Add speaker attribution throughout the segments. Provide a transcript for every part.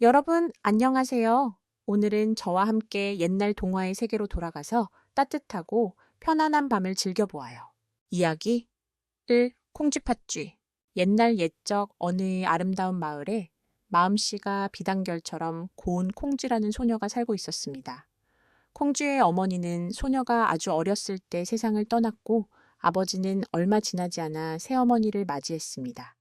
Speaker 1: 여러분, 안녕하세요. 오늘은 저와 함께 옛날 동화의 세계로 돌아가서 따뜻하고 편안한 밤을 즐겨보아요. 이야기 1. 콩쥐팥쥐. 옛날 옛적 어느 아름다운 마을에 마음씨가 비단결처럼 고운 콩쥐라는 소녀가 살고 있었습니다. 콩쥐의 어머니는 소녀가 아주 어렸을 때 세상을 떠났고 아버지는 얼마 지나지 않아 새어머니를 맞이했습니다.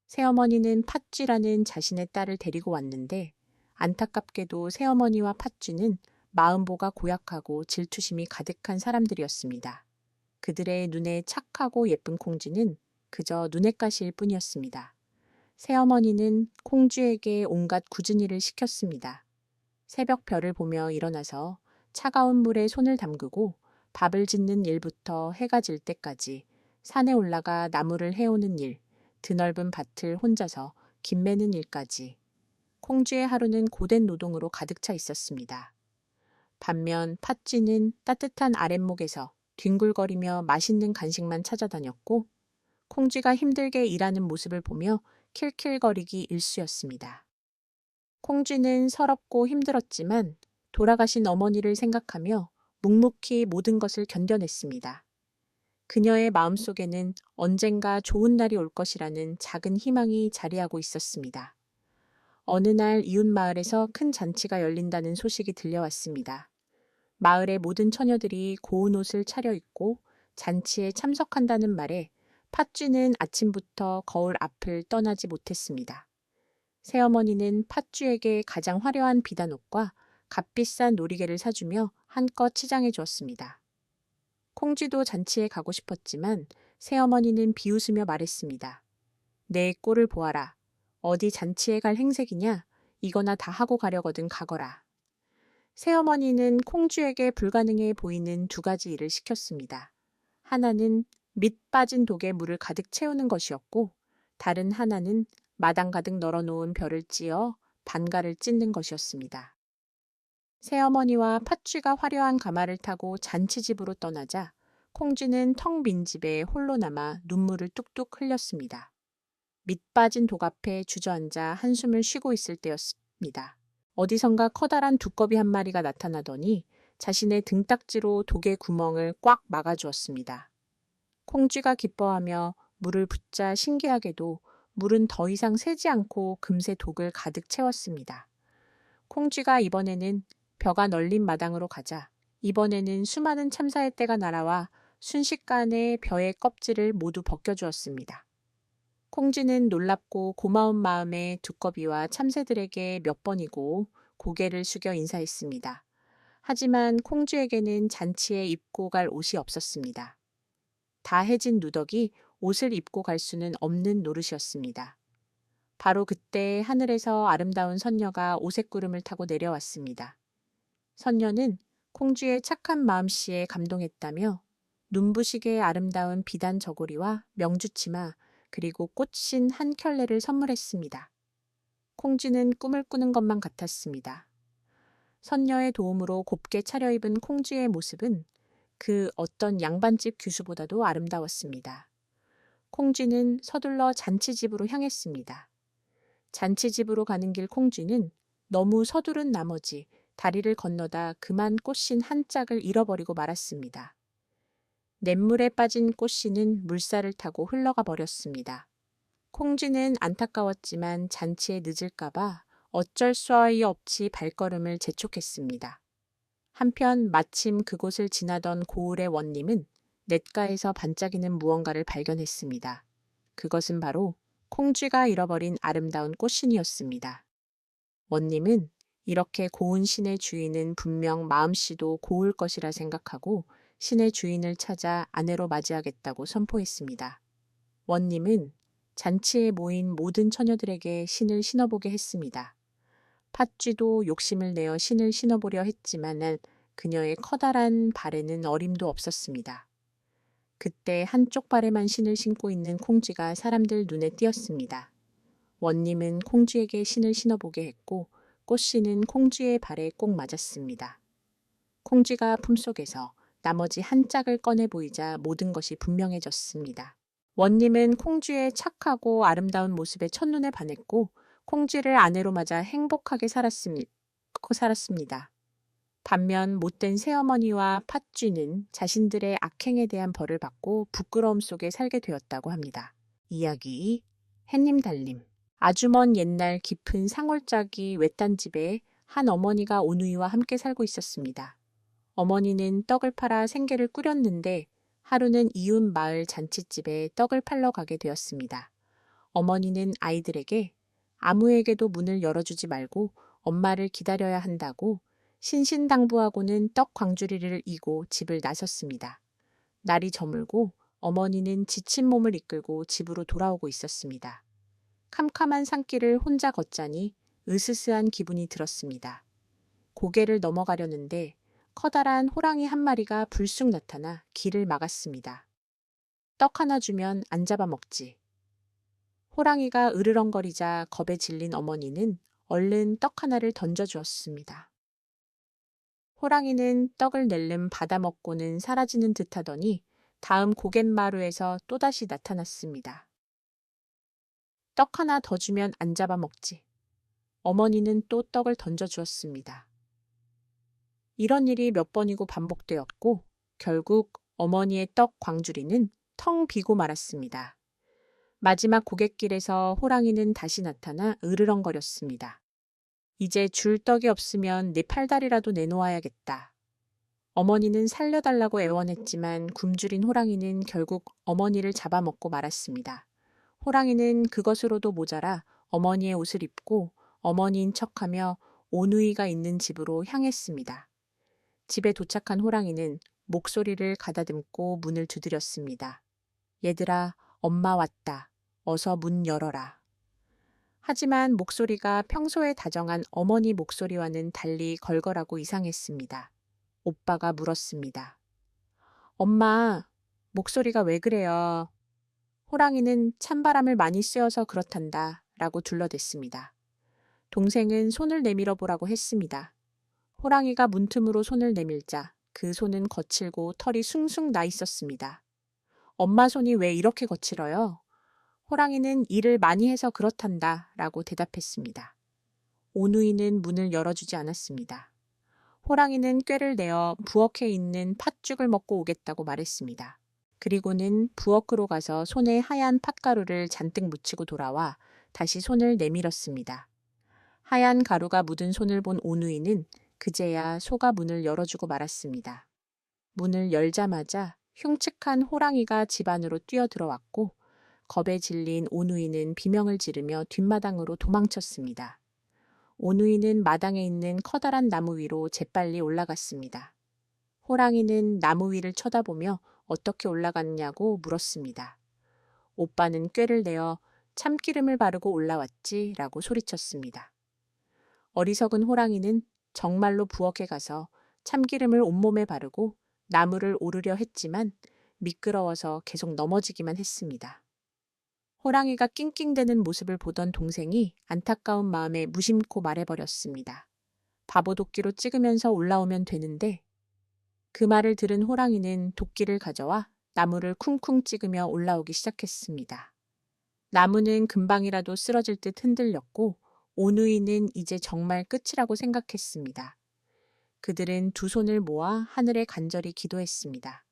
Speaker 1: 새어머니는 팥쥐라는 자신의 딸을 데리고 왔는데 안타깝게도 새어머니와 팥쥐는 마음보가 고약하고 질투심이 가득한 사람들이었습니다. 그들의 눈에 착하고 예쁜 콩쥐는 그저 눈엣 가시일 뿐이었습니다. 새어머니는 콩쥐에게 온갖 굳은 일을 시켰습니다. 새벽 별을 보며 일어나서 차가운 물에 손을 담그고 밥을 짓는 일부터 해가 질 때까지 산에 올라가 나무를 해오는 일, 드넓은 밭을 혼자서 김 매는 일까지 콩쥐의 하루는 고된 노동으로 가득 차 있었습니다. 반면 팥쥐는 따뜻한 아랫목에서 뒹굴거리며 맛있는 간식만 찾아다녔고 콩쥐가 힘들게 일하는 모습을 보며 킬킬거리기 일쑤였습니다. 콩쥐는 서럽고 힘들었지만 돌아가신 어머니를 생각하며 묵묵히 모든 것을 견뎌냈습니다. 그녀의 마음속에는 언젠가 좋은 날이 올 것이라는 작은 희망이 자리하고 있었습니다. 어느 날 이웃 마을에서 큰 잔치가 열린다는 소식이 들려왔습니다. 마을의 모든 처녀들이 고운 옷을 차려입고 잔치에 참석한다는 말에 팥쥐는 아침부터 거울 앞을 떠나지 못했습니다. 새어머니는 팥쥐에게 가장 화려한 비단옷과 값비싼 놀이개를 사주며 한껏 치장해 주었습니다. 콩쥐도 잔치에 가고 싶었지만 새어머니는 비웃으며 말했습니다. 내 꼴을 보아라. 어디 잔치에 갈 행색이냐? 이거나 다 하고 가려거든 가거라. 새어머니는 콩쥐에게 불가능해 보이는 두 가지 일을 시켰습니다. 하나는 밑 빠진 독에 물을 가득 채우는 것이었고 다른 하나는 마당 가득 널어놓은 벼를 찧어 반가를 찢는 것이었습니다. 새어머니와 팥쥐가 화려한 가마를 타고 잔치집으로 떠나자 콩쥐는 텅 빈 집에 홀로 남아 눈물을 뚝뚝 흘렸습니다. 밑 빠진 독 앞에 주저앉아 한숨을 쉬고 있을 때였습니다. 어디선가 커다란 두꺼비 한 마리가 나타나더니 자신의 등딱지로 독의 구멍을 꽉 막아주었습니다. 콩쥐가 기뻐하며 물을 붓자 신기하게도 물은 더 이상 새지 않고 금세 독을 가득 채웠습니다. 콩쥐가 이번에는 벼가 널린 마당으로 가자 이번에는 수많은 참사의 떼가 날아와 순식간에 벼의 껍질을 모두 벗겨주었습니다. 콩쥐는 놀랍고 고마운 마음에 두꺼비와 참새들에게 몇 번이고 고개를 숙여 인사했습니다. 하지만 콩쥐에게는 잔치에 입고 갈 옷이 없었습니다. 다 해진 누더기 옷을 입고 갈 수는 없는 노릇이었습니다. 바로 그때 하늘에서 아름다운 선녀가 오색구름을 타고 내려왔습니다. 선녀는 콩쥐의 착한 마음씨에 감동했다며 눈부시게 아름다운 비단 저고리와 명주치마 그리고 꽃신 한 켤레를 선물했습니다. 콩쥐는 꿈을 꾸는 것만 같았습니다. 선녀의 도움으로 곱게 차려입은 콩쥐의 모습은 그 어떤 양반집 규수보다도 아름다웠습니다. 콩쥐는 서둘러 잔치집으로 향했습니다. 잔치집으로 가는 길 콩쥐는 너무 서두른 나머지 다리를 건너다 그만 꽃신 한 짝을 잃어버리고 말았습니다. 냇물에 빠진 꽃씨는 물살을 타고 흘러가 버렸습니다. 콩쥐는 안타까웠지만 잔치에 늦을까봐 어쩔 수 없이 발걸음을 재촉했습니다. 한편 마침 그곳을 지나던 고을의 원님은 냇가에서 반짝이는 무언가를 발견했습니다. 그것은 바로 콩쥐가 잃어버린 아름다운 꽃신이었습니다. 원님은 이렇게 고운 신의 주인은 분명 마음씨도 고울 것이라 생각하고 신의 주인을 찾아 아내로 맞이하겠다고 선포했습니다. 원님은 잔치에 모인 모든 처녀들에게 신을 신어보게 했습니다. 팥쥐도 욕심을 내어 신을 신어보려 했지만 그녀의 커다란 발에는 어림도 없었습니다. 그때 한쪽 발에만 신을 신고 있는 콩쥐가 사람들 눈에 띄었습니다. 원님은 콩쥐에게 신을 신어보게 했고 꽃신은 콩쥐의 발에 꼭 맞았습니다. 콩쥐가 품속에서 나머지 한 짝을 꺼내 보이자 모든 것이 분명해졌습니다. 원님은 콩쥐의 착하고 아름다운 모습에 첫눈에 반했고 콩쥐를 아내로 맞아 행복하게 살았습니다. 반면 못된 새어머니와 팥쥐는 자신들의 악행에 대한 벌을 받고 부끄러움 속에 살게 되었다고 합니다. 이야기 햇님 달님. 아주 먼 옛날 깊은 상골짜기 외딴 집에 한 어머니가 오누이와 함께 살고 있었습니다. 어머니는 떡을 팔아 생계를 꾸렸는데 하루는 이웃 마을 잔칫집에 떡을 팔러 가게 되었습니다. 어머니는 아이들에게 아무에게도 문을 열어주지 말고 엄마를 기다려야 한다고 신신당부하고는 떡 광주리를 이고 집을 나섰습니다. 날이 저물고 어머니는 지친 몸을 이끌고 집으로 돌아오고 있었습니다. 캄캄한 산길을 혼자 걷자니 으스스한 기분이 들었습니다. 고개를 넘어가려는데 커다란 호랑이 한 마리가 불쑥 나타나 길을 막았습니다. 떡 하나 주면 안 잡아먹지. 호랑이가 으르렁거리자 겁에 질린 어머니는 얼른 떡 하나를 던져주었습니다. 호랑이는 떡을 낼름 받아먹고는 사라지는 듯하더니 다음 고갯마루에서 또다시 나타났습니다. 떡 하나 더 주면 안 잡아먹지. 어머니는 또 떡을 던져주었습니다. 이런 일이 몇 번이고 반복되었고 결국 어머니의 떡 광주리는 텅 비고 말았습니다. 마지막 고갯길에서 호랑이는 다시 나타나 으르렁거렸습니다. 이제 줄 떡이 없으면 내 팔다리라도 내놓아야겠다. 어머니는 살려달라고 애원했지만 굶주린 호랑이는 결국 어머니를 잡아먹고 말았습니다. 호랑이는 그것으로도 모자라 어머니의 옷을 입고 어머니인 척하며 오누이가 있는 집으로 향했습니다. 집에 도착한 호랑이는 목소리를 가다듬고 문을 두드렸습니다. 얘들아, 엄마 왔다. 어서 문 열어라. 하지만 목소리가 평소에 다정한 어머니 목소리와는 달리 걸걸하고 이상했습니다. 오빠가 물었습니다. 엄마, 목소리가 왜 그래요? 호랑이는 찬바람을 많이 쐬어서 그렇단다 라고 둘러댔습니다. 동생은 손을 내밀어 보라고 했습니다. 호랑이가 문틈으로 손을 내밀자 그 손은 거칠고 털이 숭숭 나 있었습니다. 엄마 손이 왜 이렇게 거칠어요? 호랑이는 일을 많이 해서 그렇단다 라고 대답했습니다. 오누이는 문을 열어주지 않았습니다. 호랑이는 꾀를 내어 부엌에 있는 팥죽을 먹고 오겠다고 말했습니다. 그리고는 부엌으로 가서 손에 하얀 팥가루를 잔뜩 묻히고 돌아와 다시 손을 내밀었습니다. 하얀 가루가 묻은 손을 본 오누이는 그제야 소가 문을 열어주고 말았습니다. 문을 열자마자 흉측한 호랑이가 집 안으로 뛰어들어왔고 겁에 질린 오누이는 비명을 지르며 뒷마당으로 도망쳤습니다. 오누이는 마당에 있는 커다란 나무 위로 재빨리 올라갔습니다. 호랑이는 나무 위를 쳐다보며 어떻게 올라갔냐고 물었습니다. 오빠는 꾀를 내어 참기름을 바르고 올라왔지 라고 소리쳤습니다. 어리석은 호랑이는 정말로 부엌에 가서 참기름을 온몸에 바르고 나무를 오르려 했지만 미끄러워서 계속 넘어지기만 했습니다. 호랑이가 낑낑대는 모습을 보던 동생이 안타까운 마음에 무심코 말해버렸습니다. 바보 도끼로 찍으면서 올라오면 되는데. 그 말을 들은 호랑이는 도끼를 가져와 나무를 쿵쿵 찍으며 올라오기 시작했습니다. 나무는 금방이라도 쓰러질 듯 흔들렸고 오누이는 이제 정말 끝이라고 생각했습니다. 그들은 두 손을 모아 하늘에 간절히 기도했습니다.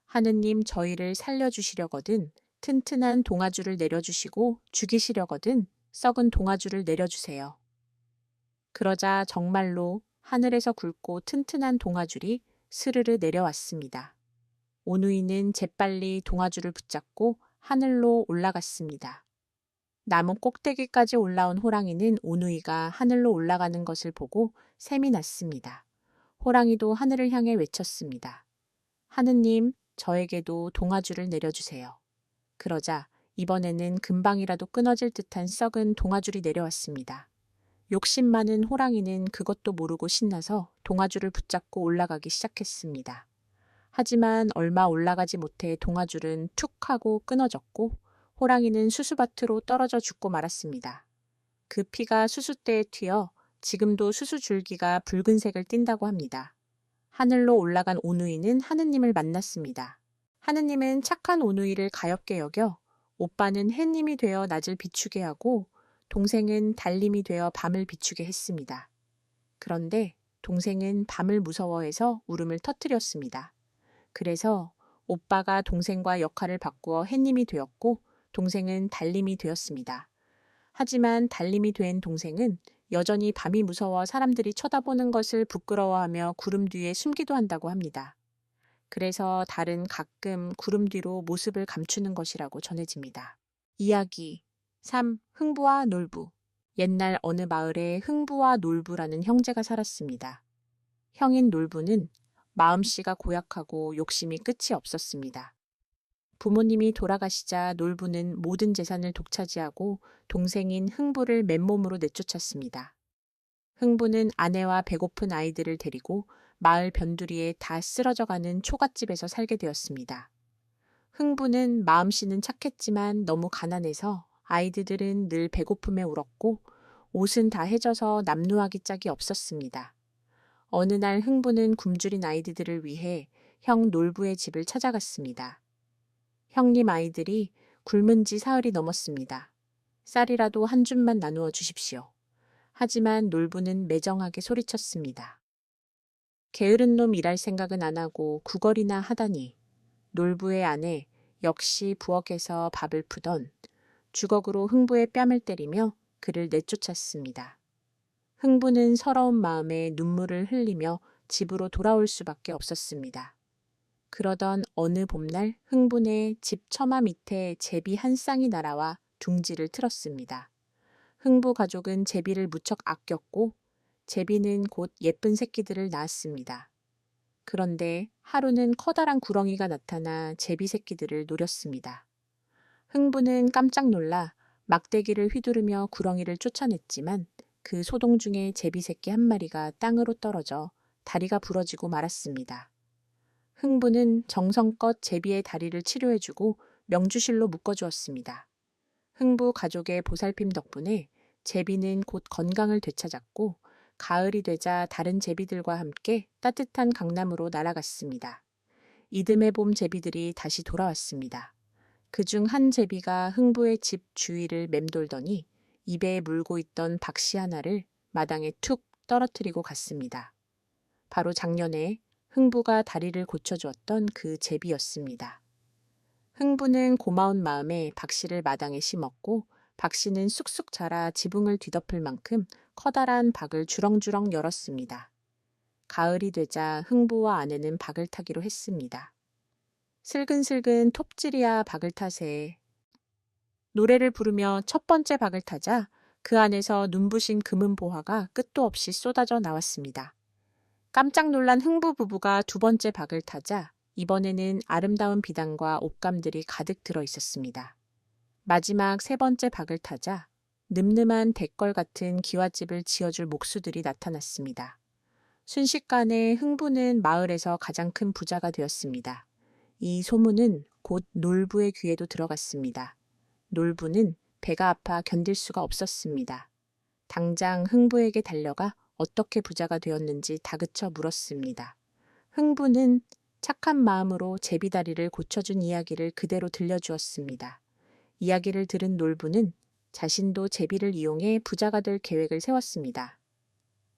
Speaker 1: 하느님, 저희를 살려주시려거든 튼튼한 동아줄을 내려주시고 죽이시려거든 썩은 동아줄을 내려주세요. 그러자 정말로 하늘에서 굵고 튼튼한 동아줄이 스르르 내려왔습니다. 오누이는 재빨리 동아줄을 붙잡고 하늘로 올라갔습니다. 나무 꼭대기까지 올라온 호랑이는 오누이가 하늘로 올라가는 것을 보고 샘이 났습니다. 호랑이도 하늘을 향해 외쳤습니다. 하느님, 저에게도 동아줄을 내려주세요. 그러자 이번에는 금방이라도 끊어질 듯한 썩은 동아줄이 내려왔습니다. 욕심 많은 호랑이는 그것도 모르고 신나서 동아줄을 붙잡고 올라가기 시작했습니다. 하지만 얼마 올라가지 못해 동아줄은 툭 하고 끊어졌고 호랑이는 수수밭으로 떨어져 죽고 말았습니다. 그 피가 수수대에 튀어 지금도 수수줄기가 붉은색을 띈다고 합니다. 하늘로 올라간 오누이는 하느님을 만났습니다. 하느님은 착한 오누이를 가엾게 여겨 오빠는 햇님이 되어 낮을 비추게 하고 동생은 달림이 되어 밤을 비추게 했습니다. 그런데 동생은 밤을 무서워해서 울음을 터뜨렸습니다. 그래서 오빠가 동생과 역할을 바꾸어 햇님이 되었고 동생은 달림이 되었습니다. 하지만 달림이 된 동생은 여전히 밤이 무서워 사람들이 쳐다보는 것을 부끄러워하며 구름 뒤에 숨기도 한다고 합니다. 그래서 달은 가끔 구름 뒤로 모습을 감추는 것이라고 전해집니다. 이야기 3. 흥부와 놀부. 옛날 어느 마을에 흥부와 놀부라는 형제가 살았습니다. 형인 놀부는 마음씨가 고약하고 욕심이 끝이 없었습니다. 부모님이 돌아가시자 놀부는 모든 재산을 독차지하고 동생인 흥부를 맨몸으로 내쫓았습니다. 흥부는 아내와 배고픈 아이들을 데리고 마을 변두리에 다 쓰러져가는 초가집에서 살게 되었습니다. 흥부는 마음씨는 착했지만 너무 가난해서 아이들은 늘 배고픔에 울었고 옷은 다 해져서 남루하기 짝이 없었습니다. 어느 날 흥부는 굶주린 아이들을 위해 형 놀부의 집을 찾아갔습니다. 형님 아이들이 굶은 지 사흘이 넘었습니다. 쌀이라도 한 줌만 나누어 주십시오. 하지만 놀부는 매정하게 소리쳤습니다. 게으른 놈 일할 생각은 안 하고 구걸이나 하다니. 놀부의 아내 역시 부엌에서 밥을 푸던 주걱으로 흥부의 뺨을 때리며 그를 내쫓았습니다. 흥부는 서러운 마음에 눈물을 흘리며 집으로 돌아올 수밖에 없었습니다. 그러던 어느 봄날 흥부네 집 처마 밑에 제비 한 쌍이 날아와 둥지를 틀었습니다. 흥부 가족은 제비를 무척 아꼈고 제비는 곧 예쁜 새끼들을 낳았습니다. 그런데 하루는 커다란 구렁이가 나타나 제비 새끼들을 노렸습니다. 흥부는 깜짝 놀라 막대기를 휘두르며 구렁이를 쫓아냈지만 그 소동 중에 제비 새끼 한 마리가 땅으로 떨어져 다리가 부러지고 말았습니다. 흥부는 정성껏 제비의 다리를 치료해주고 명주실로 묶어주었습니다. 흥부 가족의 보살핌 덕분에 제비는 곧 건강을 되찾았고 가을이 되자 다른 제비들과 함께 따뜻한 강남으로 날아갔습니다. 이듬해 봄 제비들이 다시 돌아왔습니다. 그중 한 제비가 흥부의 집 주위를 맴돌더니 입에 물고 있던 박씨 하나를 마당에 툭 떨어뜨리고 갔습니다. 바로 작년에 흥부가 다리를 고쳐주었던 그 제비였습니다. 흥부는 고마운 마음에 박씨를 마당에 심었고 박씨는 쑥쑥 자라 지붕을 뒤덮을 만큼 커다란 박을 주렁주렁 열었습니다. 가을이 되자 흥부와 아내는 박을 타기로 했습니다. 슬근슬근 톱질이야 박을 타세. 노래를 부르며 첫 번째 박을 타자 그 안에서 눈부신 금은 보화가 끝도 없이 쏟아져 나왔습니다. 깜짝 놀란 흥부 부부가 두 번째 박을 타자 이번에는 아름다운 비단과 옷감들이 가득 들어 있었습니다. 마지막 세 번째 박을 타자 늠름한 대궐 같은 기와집을 지어줄 목수들이 나타났습니다. 순식간에 흥부는 마을에서 가장 큰 부자가 되었습니다. 이 소문은 곧 놀부의 귀에도 들어갔습니다. 놀부는 배가 아파 견딜 수가 없었습니다. 당장 흥부에게 달려가 어떻게 부자가 되었는지 다그쳐 물었습니다. 흥부는 착한 마음으로 제비다리를 고쳐준 이야기를 그대로 들려주었습니다. 이야기를 들은 놀부는 자신도 제비를 이용해 부자가 될 계획을 세웠습니다.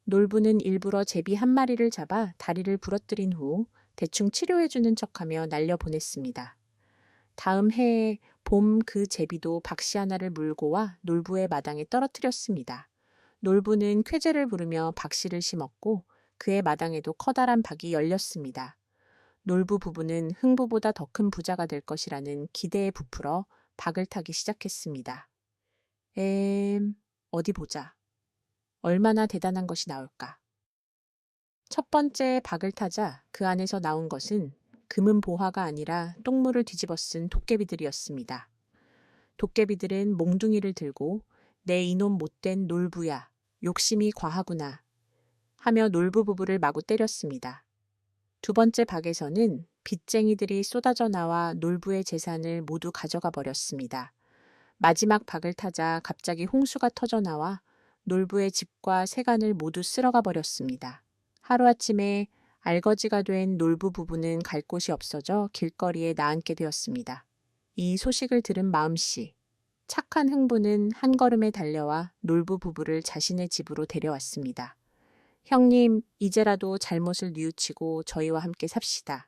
Speaker 1: 놀부는 일부러 제비 한 마리를 잡아 다리를 부러뜨린 후 대충 치료해주는 척하며 날려보냈습니다. 다음 해에 봄 그 제비도 박씨 하나를 물고 와 놀부의 마당에 떨어뜨렸습니다. 놀부는 쾌재를 부르며 박씨를 심었고 그의 마당에도 커다란 박이 열렸습니다. 놀부 부부는 흥부보다 더 큰 부자가 될 것이라는 기대에 부풀어 박을 타기 시작했습니다. 어디 보자. 얼마나 대단한 것이 나올까. 첫 번째 박을 타자 그 안에서 나온 것은 금은 보화가 아니라 똥물을 뒤집어 쓴 도깨비들이었습니다. 도깨비들은 몽둥이를 들고 내 이놈 못된 놀부야, 욕심이 과하구나 하며 놀부 부부를 마구 때렸습니다. 두 번째 박에서는 빚쟁이들이 쏟아져 나와 놀부의 재산을 모두 가져가 버렸습니다. 마지막 박을 타자 갑자기 홍수가 터져 나와 놀부의 집과 세간을 모두 쓸어가 버렸습니다. 하루아침에 알거지가 된 놀부 부부는 갈 곳이 없어져 길거리에 나앉게 되었습니다. 이 소식을 들은 마음씨, 착한 흥부는 한 걸음에 달려와 놀부 부부를 자신의 집으로 데려왔습니다. 형님, 이제라도 잘못을 뉘우치고 저희와 함께 삽시다.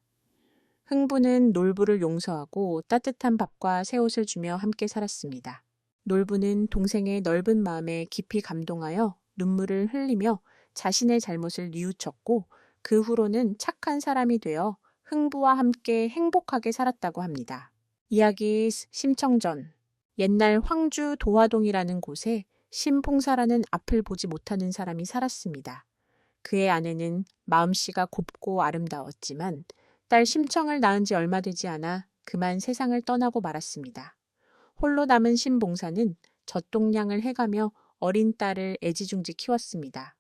Speaker 1: 흥부는 놀부를 용서하고 따뜻한 밥과 새 옷을 주며 함께 살았습니다. 놀부는 동생의 넓은 마음에 깊이 감동하여 눈물을 흘리며 자신의 잘못을 뉘우쳤고 그 후로는 착한 사람이 되어 흥부와 함께 행복하게 살았다고 합니다. 이야기 심청전. 옛날 황주 도화동이라는 곳에 신봉사라는 앞을 보지 못하는 사람이 살았습니다. 그의 아내는 마음씨가 곱고 아름다웠지만 딸 심청을 낳은 지 얼마 되지 않아 그만 세상을 떠나고 말았습니다. 홀로 남은 신봉사는 젖동량을 해가며 어린 딸을 애지중지 키웠습니다.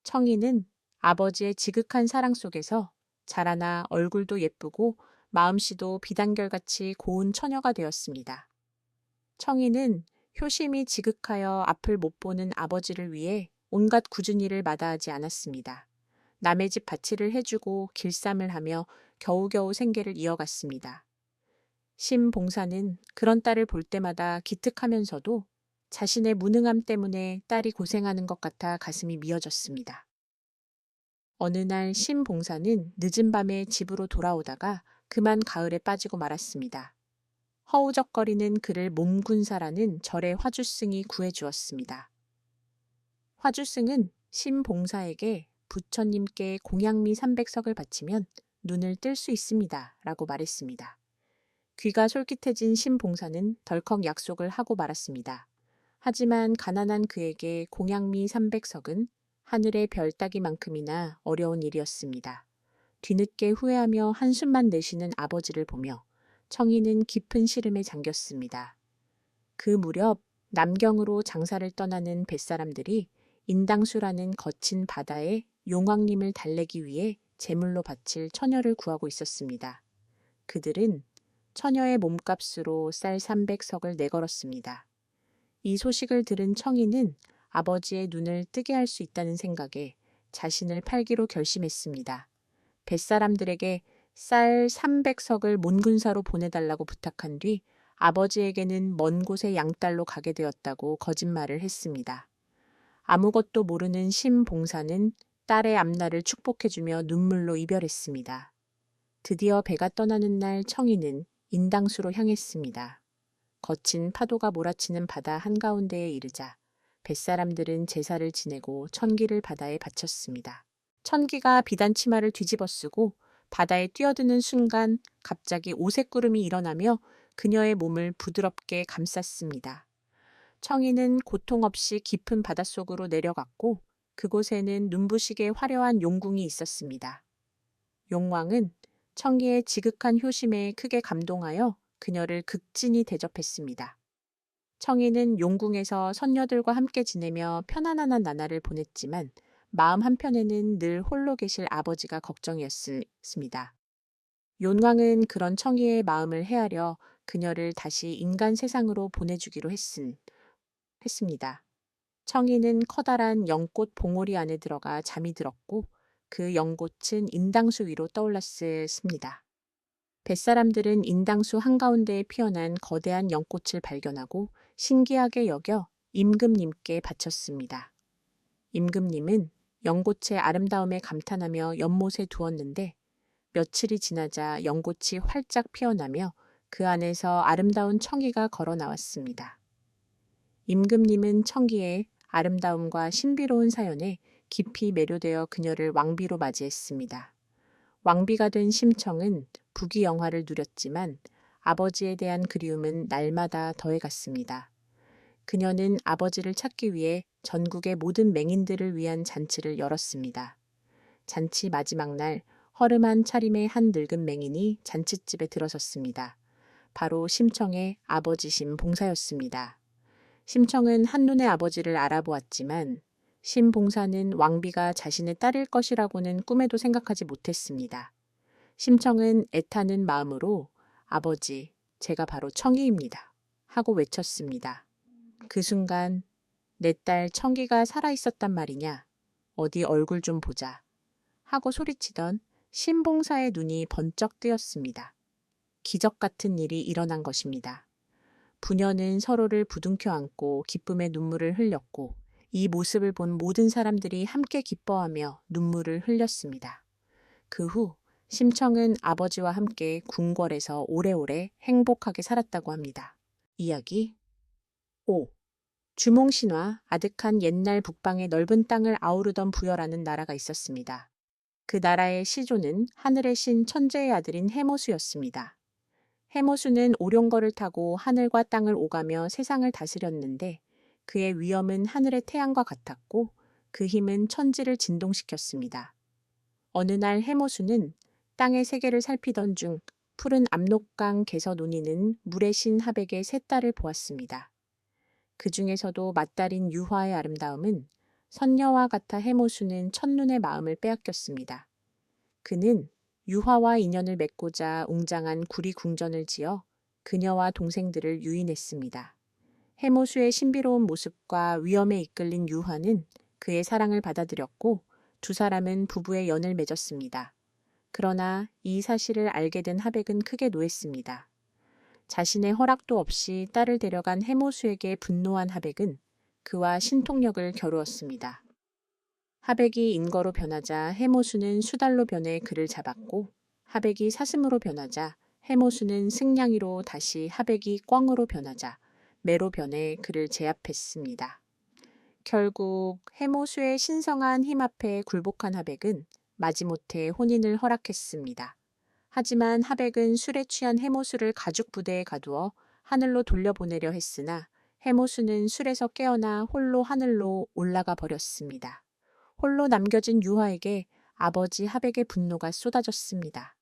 Speaker 1: 청이는 아버지의 지극한 사랑 속에서 자라나 얼굴도 예쁘고 마음씨도 비단결같이 고운 처녀가 되었습니다. 청이는 효심이 지극하여 앞을 못 보는 아버지를 위해 온갖 굳은 일을 마다하지 않았습니다. 남의 집 밭일을 해주고 길쌈을 하며 겨우겨우 생계를 이어갔습니다. 신봉사는 그런 딸을 볼 때마다 기특하면서도 자신의 무능함 때문에 딸이 고생하는 것 같아 가슴이 미어졌습니다. 어느 날 신봉사는 늦은 밤에 집으로 돌아오다가 그만 가을에 빠지고 말았습니다. 허우적거리는 그를 몸군사라는 절의 화주승이 구해주었습니다. 화주승은 신봉사에게 부처님께 공양미 300석을 바치면 눈을 뜰 수 있습니다. 라고 말했습니다. 귀가 솔깃해진 신봉사는 덜컥 약속을 하고 말았습니다. 하지만 가난한 그에게 공양미 300석은 하늘의 별 따기만큼이나 어려운 일이었습니다. 뒤늦게 후회하며 한숨만 내쉬는 아버지를 보며 청이는 깊은 시름에 잠겼습니다. 그 무렵 남경으로 장사를 떠나는 뱃사람들이 인당수라는 거친 바다에 용왕님을 달래기 위해 제물로 바칠 처녀를 구하고 있었습니다. 그들은 처녀의 몸값으로 쌀 300석을 내걸었습니다. 이 소식을 들은 청이는 아버지의 눈을 뜨게 할 수 있다는 생각에 자신을 팔기로 결심했습니다. 뱃사람들에게 쌀 300석을 몬군사로 보내달라고 부탁한 뒤 아버지에게는 먼 곳에 양딸로 가게 되었다고 거짓말을 했습니다. 아무것도 모르는 신봉사는 딸의 앞날을 축복해주며 눈물로 이별했습니다. 드디어 배가 떠나는 날 청이는 인당수로 향했습니다. 거친 파도가 몰아치는 바다 한가운데에 이르자 뱃사람들은 제사를 지내고 천기를 바다에 바쳤습니다. 천기가 비단 치마를 뒤집어 쓰고 바다에 뛰어드는 순간 갑자기 오색구름이 일어나며 그녀의 몸을 부드럽게 감쌌습니다. 청이는 고통 없이 깊은 바닷속으로 내려갔고 그곳에는 눈부시게 화려한 용궁이 있었습니다. 용왕은 청이의 지극한 효심에 크게 감동하여 그녀를 극진히 대접했습니다. 청이는 용궁에서 선녀들과 함께 지내며 편안한 나날을 보냈지만 마음 한편에는 늘 홀로 계실 아버지가 걱정이었습니다. 용왕은 그런 청이의 마음을 헤아려 그녀를 다시 인간 세상으로 보내주기로 했습니다. 청이는 커다란 연꽃 봉오리 안에 들어가 잠이 들었고 그 연꽃은 인당수 위로 떠올랐습니다. 뱃사람들은 인당수 한가운데에 피어난 거대한 연꽃을 발견하고 신기하게 여겨 임금님께 바쳤습니다. 임금님은 연꽃의 아름다움에 감탄하며 연못에 두었는데 며칠이 지나자 연꽃이 활짝 피어나며 그 안에서 아름다운 청이가 걸어 나왔습니다. 임금님은 청기의 아름다움과 신비로운 사연에 깊이 매료되어 그녀를 왕비로 맞이했습니다. 왕비가 된 심청은 부귀영화를 누렸지만 아버지에 대한 그리움은 날마다 더해갔습니다. 그녀는 아버지를 찾기 위해 전국의 모든 맹인들을 위한 잔치를 열었습니다. 잔치 마지막 날 허름한 차림의 한 늙은 맹인이 잔칫집에 들어섰습니다. 바로 심청의 아버지신 봉사였습니다. 심청은 한눈에 아버지를 알아보았지만 신봉사는 왕비가 자신의 딸일 것이라고는 꿈에도 생각하지 못했습니다. 심청은 애타는 마음으로 아버지, 제가 바로 청이입니다. 하고 외쳤습니다. 그 순간 내 딸 청기가 살아있었단 말이냐? 어디 얼굴 좀 보자. 하고 소리치던 신봉사의 눈이 번쩍 뜨였습니다. 기적 같은 일이 일어난 것입니다. 부녀는 서로를 부둥켜 안고 기쁨의 눈물을 흘렸고 이 모습을 본 모든 사람들이 함께 기뻐하며 눈물을 흘렸습니다. 그 후 심청은 아버지와 함께 궁궐에서 오래오래 행복하게 살았다고 합니다. 이야기 5. 주몽신화 아득한 옛날 북방의 넓은 땅을 아우르던 부여라는 나라가 있었습니다. 그 나라의 시조는 하늘의 신 천재의 아들인 해모수였습니다. 해모수는 오룡거를 타고 하늘과 땅을 오가며 세상을 다스렸는데 그의 위엄은 하늘의 태양과 같았고 그 힘은 천지를 진동시켰습니다. 어느 날 해모수는 땅의 세계를 살피던 중 푸른 압록강 개서 논이는 물의 신 하백의 세 딸을 보았습니다. 그 중에서도 맏딸인 유화의 아름다움은 선녀와 같아 해모수는 첫눈에 마음을 빼앗겼습니다. 그는 유화와 인연을 맺고자 웅장한 구리궁전을 지어 그녀와 동생들을 유인했습니다. 해모수의 신비로운 모습과 위엄에 이끌린 유화는 그의 사랑을 받아들였고 두 사람은 부부의 연을 맺었습니다. 그러나 이 사실을 알게 된 하백은 크게 노했습니다. 자신의 허락도 없이 딸을 데려간 해모수에게 분노한 하백은 그와 신통력을 겨루었습니다. 하백이 인거로 변하자 해모수는 수달로 변해 그를 잡았고 하백이 사슴으로 변하자 해모수는 승냥이로 다시 하백이 꿩으로 변하자 매로 변해 그를 제압했습니다. 결국 해모수의 신성한 힘 앞에 굴복한 하백은 마지못해 혼인을 허락했습니다. 하지만 하백은 술에 취한 해모수를 가죽 부대에 가두어 하늘로 돌려보내려 했으나 해모수는 술에서 깨어나 홀로 하늘로 올라가 버렸습니다. 홀로 남겨진 유화에게 아버지 하백의 분노가 쏟아졌습니다.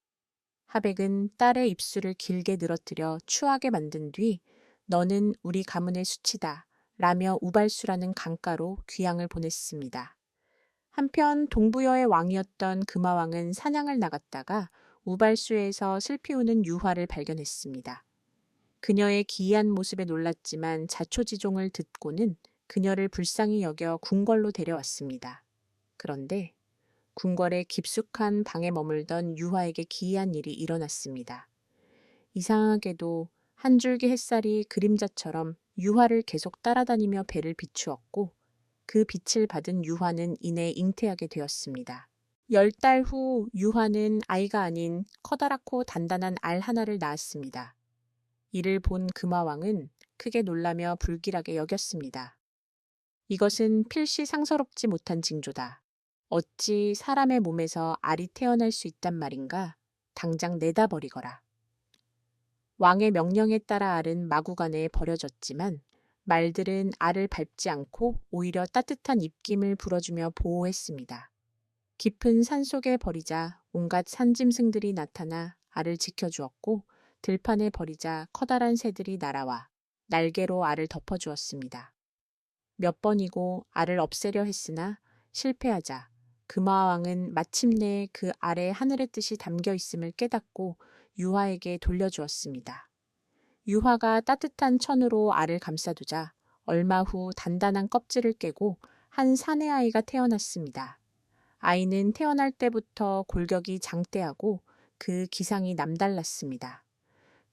Speaker 1: 하백은 딸의 입술을 길게 늘어뜨려 추하게 만든 뒤 너는 우리 가문의 수치다 라며 우발수라는 강가로 귀양을 보냈습니다. 한편 동부여의 왕이었던 금화왕은 사냥을 나갔다가 우발수에서 슬피 우는 유화를 발견했습니다. 그녀의 기이한 모습에 놀랐지만 자초지종을 듣고는 그녀를 불쌍히 여겨 궁궐로 데려왔습니다. 그런데 궁궐의 깊숙한 방에 머물던 유화에게 기이한 일이 일어났습니다. 이상하게도 한 줄기 햇살이 그림자처럼 유화를 계속 따라다니며 배를 비추었고 그 빛을 받은 유화는 이내 잉태하게 되었습니다. 10달 후 유화는 아이가 아닌 커다랗고 단단한 알 하나를 낳았습니다. 이를 본 금화왕은 크게 놀라며 불길하게 여겼습니다. 이것은 필시 상서롭지 못한 징조다. 어찌 사람의 몸에서 알이 태어날 수 있단 말인가? 당장 내다 버리거라. 왕의 명령에 따라 알은 마구간에 버려졌지만 말들은 알을 밟지 않고 오히려 따뜻한 입김을 불어주며 보호했습니다. 깊은 산속에 버리자 온갖 산짐승들이 나타나 알을 지켜주었고 들판에 버리자 커다란 새들이 날아와 날개로 알을 덮어주었습니다. 몇 번이고 알을 없애려 했으나 실패하자 금화왕은 마침내 그 알에 하늘의 뜻이 담겨 있음을 깨닫고 유화에게 돌려주었습니다. 유화가 따뜻한 천으로 알을 감싸두자 얼마 후 단단한 껍질을 깨고 한 사내 아이가 태어났습니다. 아이는 태어날 때부터 골격이 장대하고 그 기상이 남달랐습니다.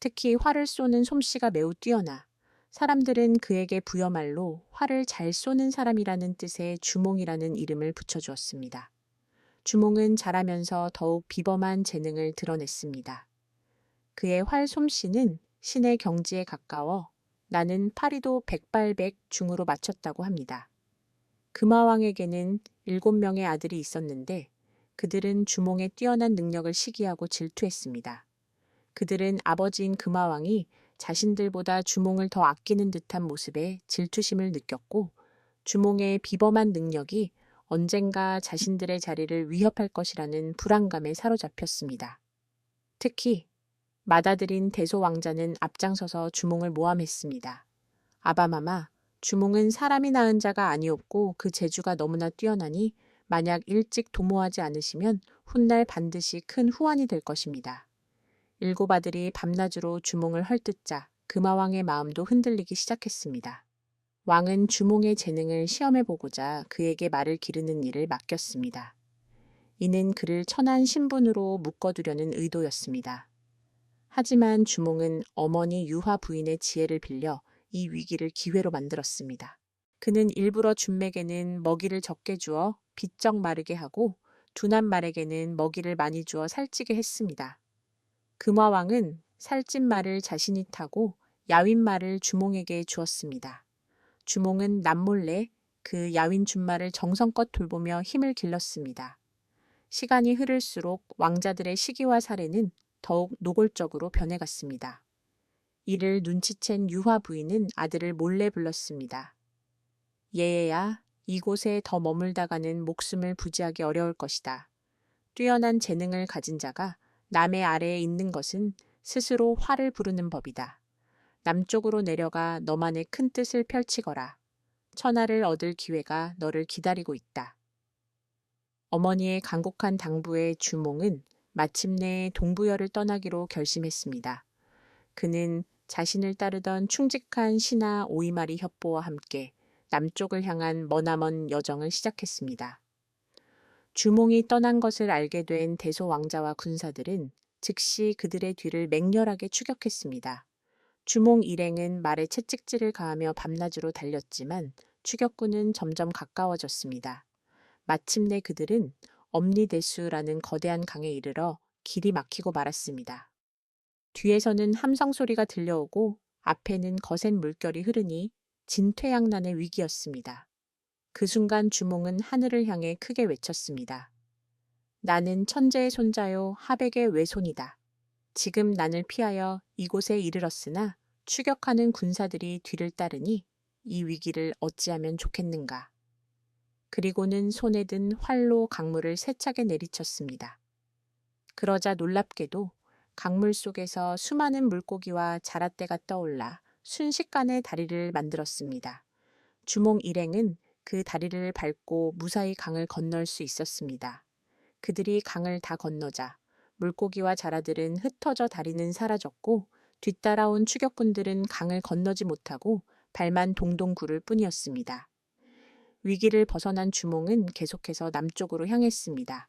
Speaker 1: 특히 활을 쏘는 솜씨가 매우 뛰어나 사람들은 그에게 부여말로 활을 잘 쏘는 사람이라는 뜻의 주몽이라는 이름을 붙여주었습니다. 주몽은 자라면서 더욱 비범한 재능을 드러냈습니다. 그의 활 솜씨는 신의 경지에 가까워 나는 파리도 백발백 중으로 맞췄다고 합니다. 금화왕에게는 7명의 아들이 있었는데 그들은 주몽의 뛰어난 능력을 시기하고 질투했습니다. 그들은 아버지인 금화왕이 자신들보다 주몽을 더 아끼는 듯한 모습에 질투심을 느꼈고 주몽의 비범한 능력이 언젠가 자신들의 자리를 위협할 것이라는 불안감에 사로잡혔습니다. 특히 맏아들인 대소 왕자는 앞장서서 주몽을 모함했습니다. 아바마마, 주몽은 사람이 낳은 자가 아니었고 그 재주가 너무나 뛰어나니 만약 일찍 도모하지 않으시면 훗날 반드시 큰 후환이 될 것입니다. 7 아들이 밤낮으로 주몽을 헐뜯자 금화왕의 마음도 흔들리기 시작했습니다. 왕은 주몽의 재능을 시험해보고자 그에게 말을 기르는 일을 맡겼습니다. 이는 그를 천한 신분으로 묶어두려는 의도였습니다. 하지만 주몽은 어머니 유화 부인의 지혜를 빌려 이 위기를 기회로 만들었습니다. 그는 일부러 준맥에는 먹이를 적게 주어 비쩍 마르게 하고 두난말에게는 먹이를 많이 주어 살찌게 했습니다. 금화왕은 살찐 말을 자신이 타고 야윈 말을 주몽에게 주었습니다. 주몽은 남몰래 그 야윈 준말을 정성껏 돌보며 힘을 길렀습니다. 시간이 흐를수록 왕자들의 시기와 사례는 더욱 노골적으로 변해갔습니다. 이를 눈치챈 유화 부인은 아들을 몰래 불렀습니다. 얘야, 이곳에 더 머물다가는 목숨을 부지하기 어려울 것이다. 뛰어난 재능을 가진 자가 남의 아래에 있는 것은 스스로 화를 부르는 법이다. 남쪽으로 내려가 너만의 큰 뜻을 펼치거라. 천하를 얻을 기회가 너를 기다리고 있다. 어머니의 간곡한 당부에 주몽은 마침내 동부여를 떠나기로 결심했습니다. 그는 자신을 따르던 충직한 신하 오이마리 협보와 함께 남쪽을 향한 머나먼 여정을 시작했습니다. 주몽이 떠난 것을 알게 된 대소 왕자와 군사들은 즉시 그들의 뒤를 맹렬하게 추격했습니다. 주몽 일행은 말에 채찍질을 가하며 밤낮으로 달렸지만 추격군은 점점 가까워졌습니다. 마침내 그들은 엄리대수라는 거대한 강에 이르러 길이 막히고 말았습니다. 뒤에서는 함성 소리가 들려오고 앞에는 거센 물결이 흐르니 진퇴양난의 위기였습니다. 그 순간 주몽은 하늘을 향해 크게 외쳤습니다. 나는 천재의 손자요 하백의 외손이다. 지금 난을 피하여 이곳에 이르렀으나 추격하는 군사들이 뒤를 따르니 이 위기를 어찌하면 좋겠는가. 그리고는 손에 든 활로 강물을 세차게 내리쳤습니다. 그러자 놀랍게도 강물 속에서 수많은 물고기와 자라떼가 떠올라 순식간에 다리를 만들었습니다. 주몽 일행은 그 다리를 밟고 무사히 강을 건널 수 있었습니다. 그들이 강을 다 건너자 물고기와 자라들은 흩어져 다리는 사라졌고 뒤따라온 추격군들은 강을 건너지 못하고 발만 동동 구를 뿐이었습니다. 위기를 벗어난 주몽은 계속해서 남쪽으로 향했습니다.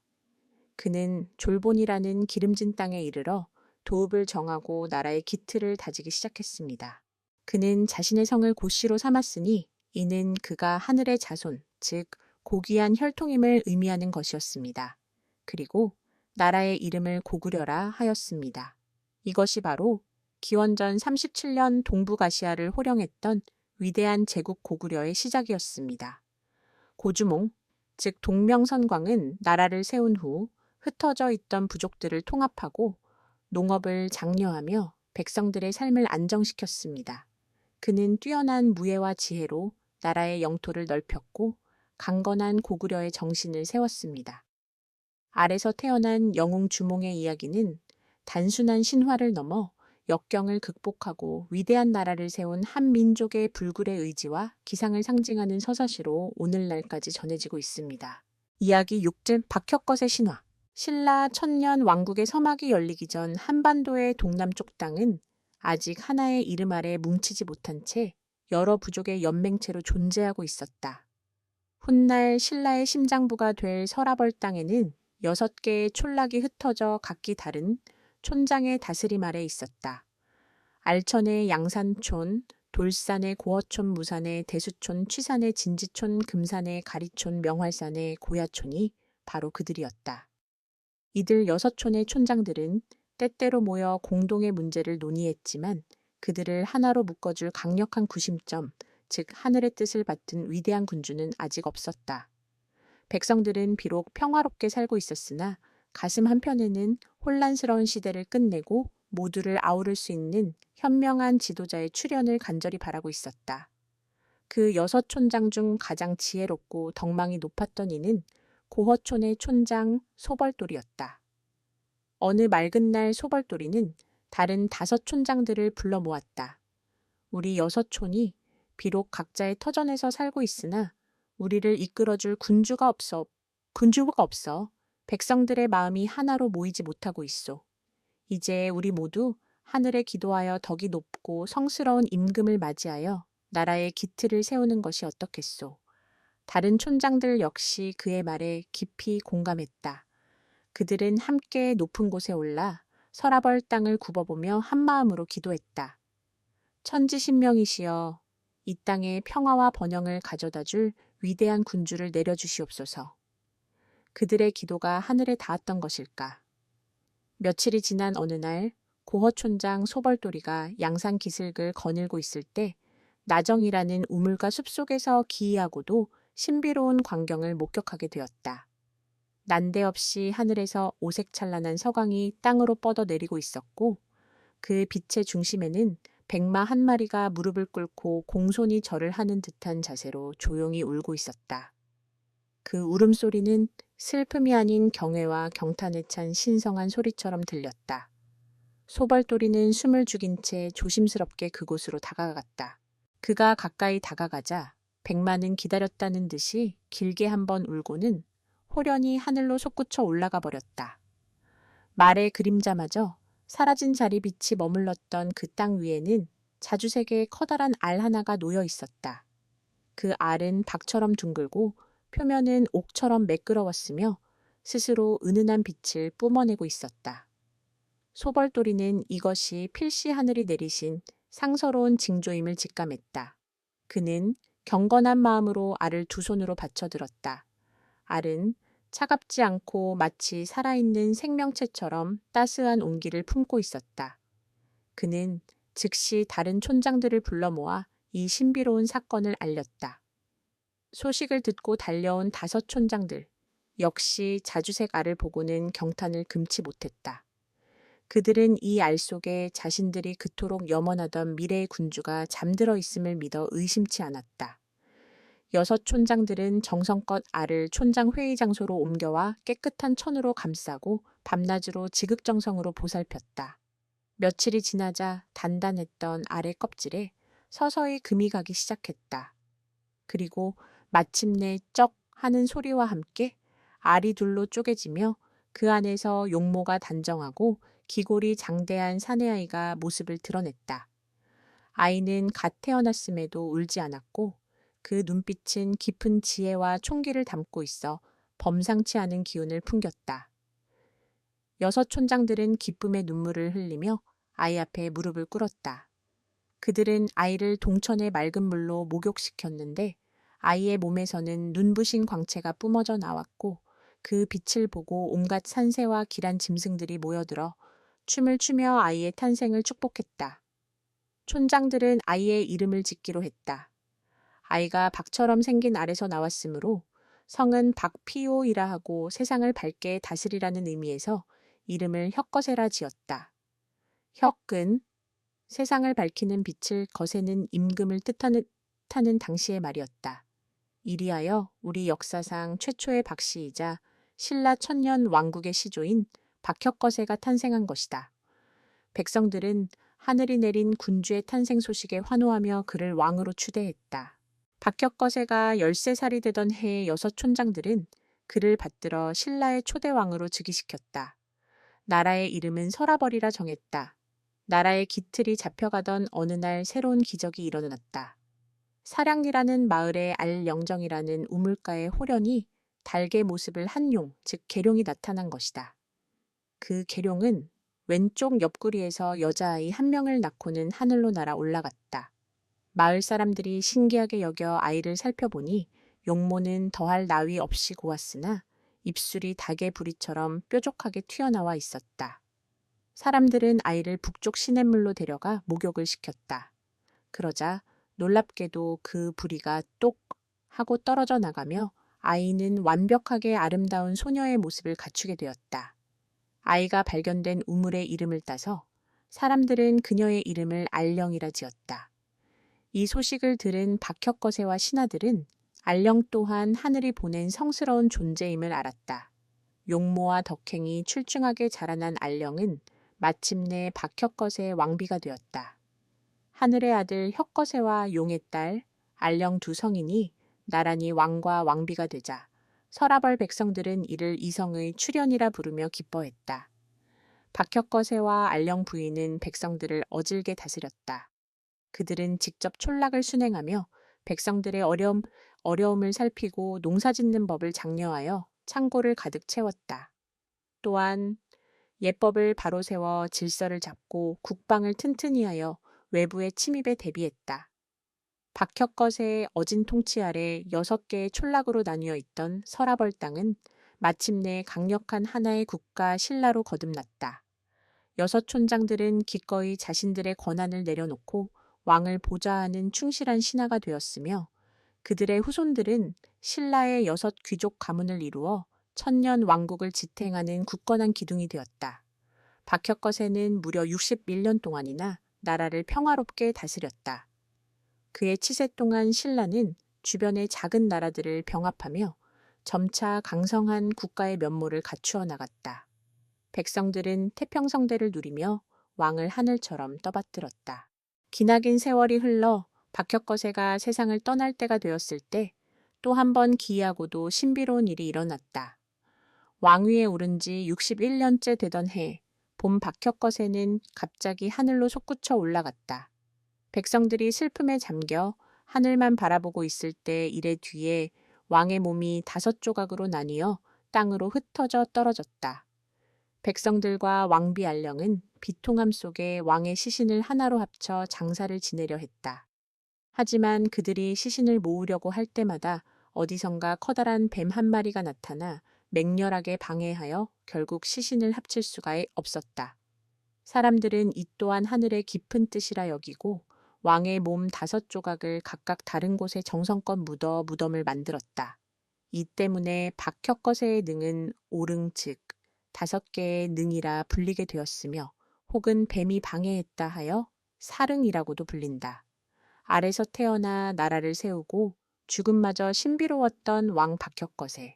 Speaker 1: 그는 졸본이라는 기름진 땅에 이르러 도읍을 정하고 나라의 기틀을 다지기 시작했습니다. 그는 자신의 성을 고시로 삼았으니 이는 그가 하늘의 자손, 즉 고귀한 혈통임을 의미하는 것이었습니다. 그리고 나라의 이름을 고구려라 하였습니다. 이것이 바로 기원전 37년 동북아시아를 호령했던 위대한 제국 고구려의 시작이었습니다. 고주몽, 즉 동명선광은 나라를 세운 후 흩어져 있던 부족들을 통합하고 농업을 장려하며 백성들의 삶을 안정시켰습니다. 그는 뛰어난 무예와 지혜로 나라의 영토를 넓혔고 강건한 고구려의 정신을 세웠습니다. 아래서 태어난 영웅 주몽의 이야기는 단순한 신화를 넘어 역경을 극복하고 위대한 나라를 세운 한 민족의 불굴의 의지와 기상을 상징하는 서사시로 오늘날까지 전해지고 있습니다. 이야기 6집 박혁것의 신화. 신라 천년 왕국의 서막이 열리기 전 한반도의 동남쪽 땅은 아직 하나의 이름 아래 뭉치지 못한 채 여러 부족의 연맹체로 존재하고 있었다. 훗날 신라의 심장부가 될 서라벌 땅에는 6개의 촌락이 흩어져 각기 다른 촌장의 다스림 아래 있었다. 알천의 양산촌, 돌산의 고어촌 무산의 대수촌 취산의 진지촌 금산의 가리촌 명활산의 고야촌이 바로 그들이었다. 이들 6촌의 촌장들은 때때로 모여 공동의 문제를 논의했지만 그들을 하나로 묶어줄 강력한 구심점, 즉 하늘의 뜻을 받든 위대한 군주는 아직 없었다. 백성들은 비록 평화롭게 살고 있었으나 가슴 한편에는 혼란스러운 시대를 끝내고 모두를 아우를 수 있는 현명한 지도자의 출현을 간절히 바라고 있었다. 그 6촌장 중 가장 지혜롭고 덕망이 높았던 이는 고허촌의 촌장 소벌돌이었다. 어느 맑은 날 소벌돌이는 다른 5촌장들을 불러 모았다. 우리 6촌이 비록 각자의 터전에서 살고 있으나 우리를 이끌어줄 군주가 없어 백성들의 마음이 하나로 모이지 못하고 있소. 이제 우리 모두 하늘에 기도하여 덕이 높고 성스러운 임금을 맞이하여 나라의 기틀을 세우는 것이 어떻겠소. 다른 촌장들 역시 그의 말에 깊이 공감했다. 그들은 함께 높은 곳에 올라 서라벌 땅을 굽어보며 한마음으로 기도했다. 천지신명이시여, 이 땅에 평화와 번영을 가져다 줄 위대한 군주를 내려주시옵소서. 그들의 기도가 하늘에 닿았던 것일까? 며칠이 지난 어느 날 고허촌장 소벌돌이가 양산 기슭을 거닐고 있을 때 나정이라는 우물가 숲속에서 기이하고도 신비로운 광경을 목격하게 되었다. 난데없이 하늘에서 오색찬란한 서광이 땅으로 뻗어내리고 있었고 그 빛의 중심에는 백마 한 마리가 무릎을 꿇고 공손히 절을 하는 듯한 자세로 조용히 울고 있었다. 그 울음소리는 슬픔이 아닌 경애와 경탄에 찬 신성한 소리처럼 들렸다. 소벌돌이는 숨을 죽인 채 조심스럽게 그곳으로 다가갔다. 그가 가까이 다가가자 백마는 기다렸다는 듯이 길게 한번 울고는 호련히 하늘로 솟구쳐 올라가 버렸다. 말의 그림자마저 사라진 자리빛이 머물렀던 그 땅 위에는 자주색의 커다란 알 하나가 놓여 있었다. 그 알은 박처럼 둥글고 표면은 옥처럼 매끄러웠으며 스스로 은은한 빛을 뿜어내고 있었다. 소벌돌이는 이것이 필시 하늘이 내리신 상서로운 징조임을 직감했다. 그는 경건한 마음으로 알을 두 손으로 받쳐들었다. 알은 차갑지 않고 마치 살아있는 생명체처럼 따스한 온기를 품고 있었다. 그는 즉시 다른 촌장들을 불러 모아 이 신비로운 사건을 알렸다. 소식을 듣고 달려온 5 촌장들, 역시 자주색 알을 보고는 경탄을 금치 못했다. 그들은 이 알 속에 자신들이 그토록 염원하던 미래의 군주가 잠들어 있음을 믿어 의심치 않았다. 6 촌장들은 정성껏 알을 촌장 회의 장소로 옮겨와 깨끗한 천으로 감싸고 밤낮으로 지극정성으로 보살폈다. 며칠이 지나자 단단했던 알의 껍질에 서서히 금이 가기 시작했다. 그리고 마침내 쩍 하는 소리와 함께 알이 둘로 쪼개지며 그 안에서 용모가 단정하고 기골이 장대한 사내아이가 모습을 드러냈다. 아이는 갓 태어났음에도 울지 않았고 그 눈빛은 깊은 지혜와 총기를 담고 있어 범상치 않은 기운을 풍겼다. 6 촌장들은 기쁨의 눈물을 흘리며 아이 앞에 무릎을 꿇었다. 그들은 아이를 동천의 맑은 물로 목욕시켰는데 아이의 몸에서는 눈부신 광채가 뿜어져 나왔고 그 빛을 보고 온갖 산새와 기란 짐승들이 모여들어 춤을 추며 아이의 탄생을 축복했다. 촌장들은 아이의 이름을 짓기로 했다. 아이가 박처럼 생긴 알에서 나왔으므로 성은 박피오이라 하고 세상을 밝게 다스리라는 의미에서 이름을 혁거세라 지었다. 혁은 세상을 밝히는 빛을, 거세는 임금을 뜻하는 당시의 말이었다. 이리하여 우리 역사상 최초의 박씨이자 신라 천년 왕국의 시조인 박혁거세가 탄생한 것이다. 백성들은 하늘이 내린 군주의 탄생 소식에 환호하며 그를 왕으로 추대했다. 박혁거세가 13살이 되던 해의 6 촌장들은 그를 받들어 신라의 초대왕으로 즉위시켰다. 나라의 이름은 서라벌이라 정했다. 나라의 기틀이 잡혀가던 어느 날 새로운 기적이 일어났다. 사량리라는 마을의 알영정이라는 우물가의 호련히 달개 모습을 한 용, 즉 계룡이 나타난 것이다. 그 계룡은 왼쪽 옆구리에서 여자아이 1명을 낳고는 하늘로 날아 올라갔다. 마을 사람들이 신기하게 여겨 아이를 살펴보니 용모는 더할 나위 없이 고왔으나 입술이 닭의 부리처럼 뾰족하게 튀어나와 있었다. 사람들은 아이를 북쪽 시냇물로 데려가 목욕을 시켰다. 그러자 놀랍게도 그 부리가 똑 하고 떨어져 나가며 아이는 완벽하게 아름다운 소녀의 모습을 갖추게 되었다. 아이가 발견된 우물의 이름을 따서 사람들은 그녀의 이름을 알령이라 지었다. 이 소식을 들은 박혁거세와 신하들은 알령 또한 하늘이 보낸 성스러운 존재임을 알았다. 용모와 덕행이 출중하게 자라난 알령은 마침내 박혁거세의 왕비가 되었다. 하늘의 아들 혁거세와 용의 딸 알령 2 성인이 나란히 왕과 왕비가 되자 서라벌 백성들은 이를 이성의 출현이라 부르며 기뻐했다. 박혁거세와 알령 부인은 백성들을 어질게 다스렸다. 그들은 직접 촌락을 순행하며 백성들의 어려움을 살피고 농사짓는 법을 장려하여 창고를 가득 채웠다. 또한 예법을 바로 세워 질서를 잡고 국방을 튼튼히 하여 외부의 침입에 대비했다. 박혁거세의 어진 통치 아래 6개의 촌락으로 나뉘어 있던 서라벌 땅은 마침내 강력한 하나의 국가 신라로 거듭났다. 6촌장들은 기꺼이 자신들의 권한을 내려놓고 왕을 보좌하는 충실한 신하가 되었으며 그들의 후손들은 신라의 6귀족 가문을 이루어 천년 왕국을 지탱하는 굳건한 기둥이 되었다. 박혁거세는 무려 61년 동안이나 나라를 평화롭게 다스렸다. 그의 치세 동안 신라는 주변의 작은 나라들을 병합하며 점차 강성한 국가의 면모를 갖추어 나갔다. 백성들은 태평성대를 누리며 왕을 하늘처럼 떠받들었다. 기나긴 세월이 흘러 박혁거세가 세상을 떠날 때가 되었을 때 또 한 번 기이하고도 신비로운 일이 일어났다. 왕위에 오른 지 61년째 되던 해, 봄 박혁거세는 갑자기 하늘로 솟구쳐 올라갔다. 백성들이 슬픔에 잠겨 하늘만 바라보고 있을 때 이래 뒤에 왕의 몸이 5조각으로 나뉘어 땅으로 흩어져 떨어졌다. 백성들과 왕비 알령은 비통함 속에 왕의 시신을 하나로 합쳐 장사를 지내려 했다. 하지만 그들이 시신을 모으려고 할 때마다 어디선가 커다란 뱀 한 마리가 나타나 맹렬하게 방해하여 결국 시신을 합칠 수가 없었다. 사람들은 이 또한 하늘의 깊은 뜻이라 여기고 왕의 몸 5조각을 각각 다른 곳에 정성껏 묻어 무덤을 만들었다. 이 때문에 박혁거세의 능은 오릉 즉 5개의 능이라 불리게 되었으며 혹은 뱀이 방해했다 하여 사릉이라고도 불린다. 아래서 태어나 나라를 세우고 죽음마저 신비로웠던 왕 박혁거세.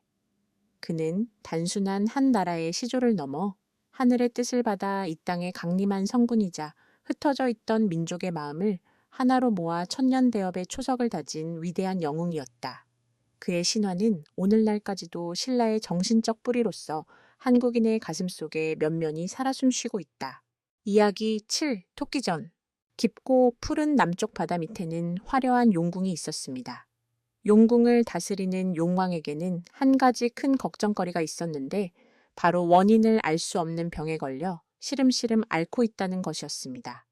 Speaker 1: 그는 단순한 한 나라의 시조를 넘어 하늘의 뜻을 받아 이 땅의 강림한 성군이자 흩어져 있던 민족의 마음을 하나로 모아 천년대업의 초석을 다진 위대한 영웅이었다. 그의 신화는 오늘날까지도 신라의 정신적 뿌리로서 한국인의 가슴속에 면면이 살아 숨쉬고 있다. 이야기 7. 토끼전. 깊고 푸른 남쪽 바다 밑에는 화려한 용궁이 있었습니다. 용궁을 다스리는 용왕에게는 한 가지 큰 걱정거리가 있었는데 바로 원인을 알 수 없는 병에 걸려 시름시름 앓고 있다는 것이었습니다.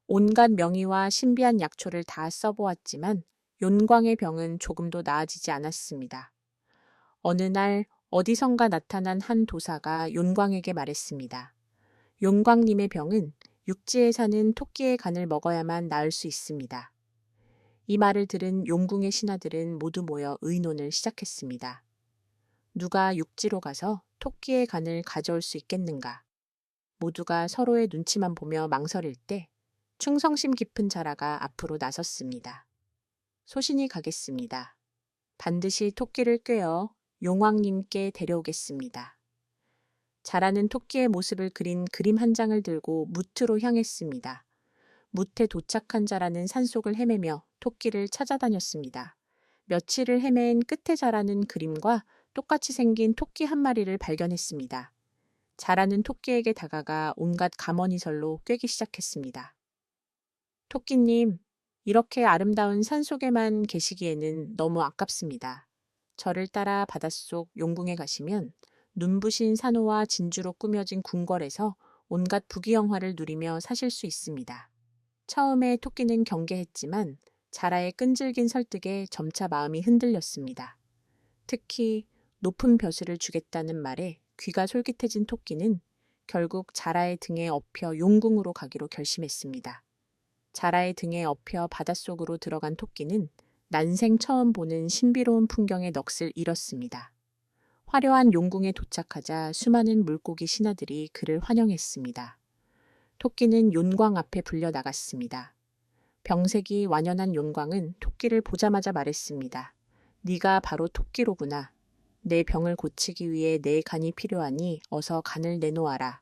Speaker 1: 온갖 명의와 신비한 약초를 다 써보았지만 용광의 병은 조금도 나아지지 않았습니다. 어느 날 어디선가 나타난 한 도사가 용광에게 말했습니다. 용광님의 병은 육지에 사는 토끼의 간을 먹어야만 나을 수 있습니다. 이 말을 들은 용궁의 신하들은 모두 모여 의논을 시작했습니다. 누가 육지로 가서 토끼의 간을 가져올 수 있겠는가? 모두가 서로의 눈치만 보며 망설일 때 충성심 깊은 자라가 앞으로 나섰습니다. 소신이 가겠습니다. 반드시 토끼를 꿰어 용왕님께 데려오겠습니다. 자라는 토끼의 모습을 그린 그림 한 장을 들고 무트로 향했습니다. 무트에 도착한 자라는 산속을 헤매며 토끼를 찾아다녔습니다. 며칠을 헤맨 끝에 자라는 그림과 똑같이 생긴 토끼 한 마리를 발견했습니다. 자라는 토끼에게 다가가 온갖 감언이설로 꿰기 시작했습니다. 토끼님, 이렇게 아름다운 산속에만 계시기에는 너무 아깝습니다. 저를 따라 바닷속 용궁에 가시면 눈부신 산호와 진주로 꾸며진 궁궐에서 온갖 부귀영화를 누리며 사실 수 있습니다. 처음에 토끼는 경계했지만 자라의 끈질긴 설득에 점차 마음이 흔들렸습니다. 특히 높은 벼슬을 주겠다는 말에 귀가 솔깃해진 토끼는 결국 자라의 등에 업혀 용궁으로 가기로 결심했습니다. 자라의 등에 업혀 바닷속으로 들어간 토끼는 난생 처음 보는 신비로운 풍경의 넋을 잃었습니다. 화려한 용궁에 도착하자 수많은 물고기 신하들이 그를 환영했습니다. 토끼는 용광 앞에 불려 나갔습니다. 병색이 완연한 용광은 토끼를 보자마자 말했습니다. 네가 바로 토끼로구나. 내 병을 고치기 위해 내 간이 필요하니 어서 간을 내놓아라.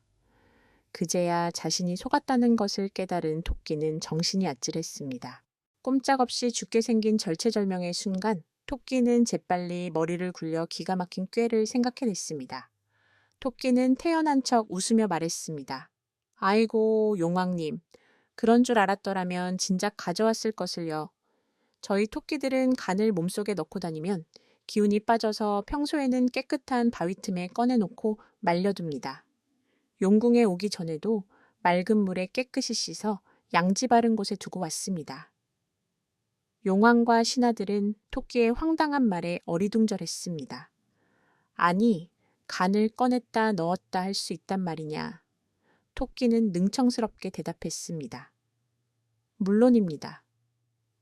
Speaker 1: 그제야 자신이 속았다는 것을 깨달은 토끼는 정신이 아찔했습니다. 꼼짝없이 죽게 생긴 절체절명의 순간 토끼는 재빨리 머리를 굴려 기가 막힌 꾀를 생각해냈습니다. 토끼는 태연한 척 웃으며 말했습니다. 아이고 용왕님, 그런 줄 알았더라면 진작 가져왔을 것을요. 저희 토끼들은 간을 몸속에 넣고 다니면 기운이 빠져서 평소에는 깨끗한 바위 틈에 꺼내놓고 말려둡니다. 용궁에 오기 전에도 맑은 물에 깨끗이 씻어 양지 바른 곳에 두고 왔습니다. 용왕과 신하들은 토끼의 황당한 말에 어리둥절했습니다. 아니, 간을 꺼냈다 넣었다 할 수 있단 말이냐. 토끼는 능청스럽게 대답했습니다. 물론입니다.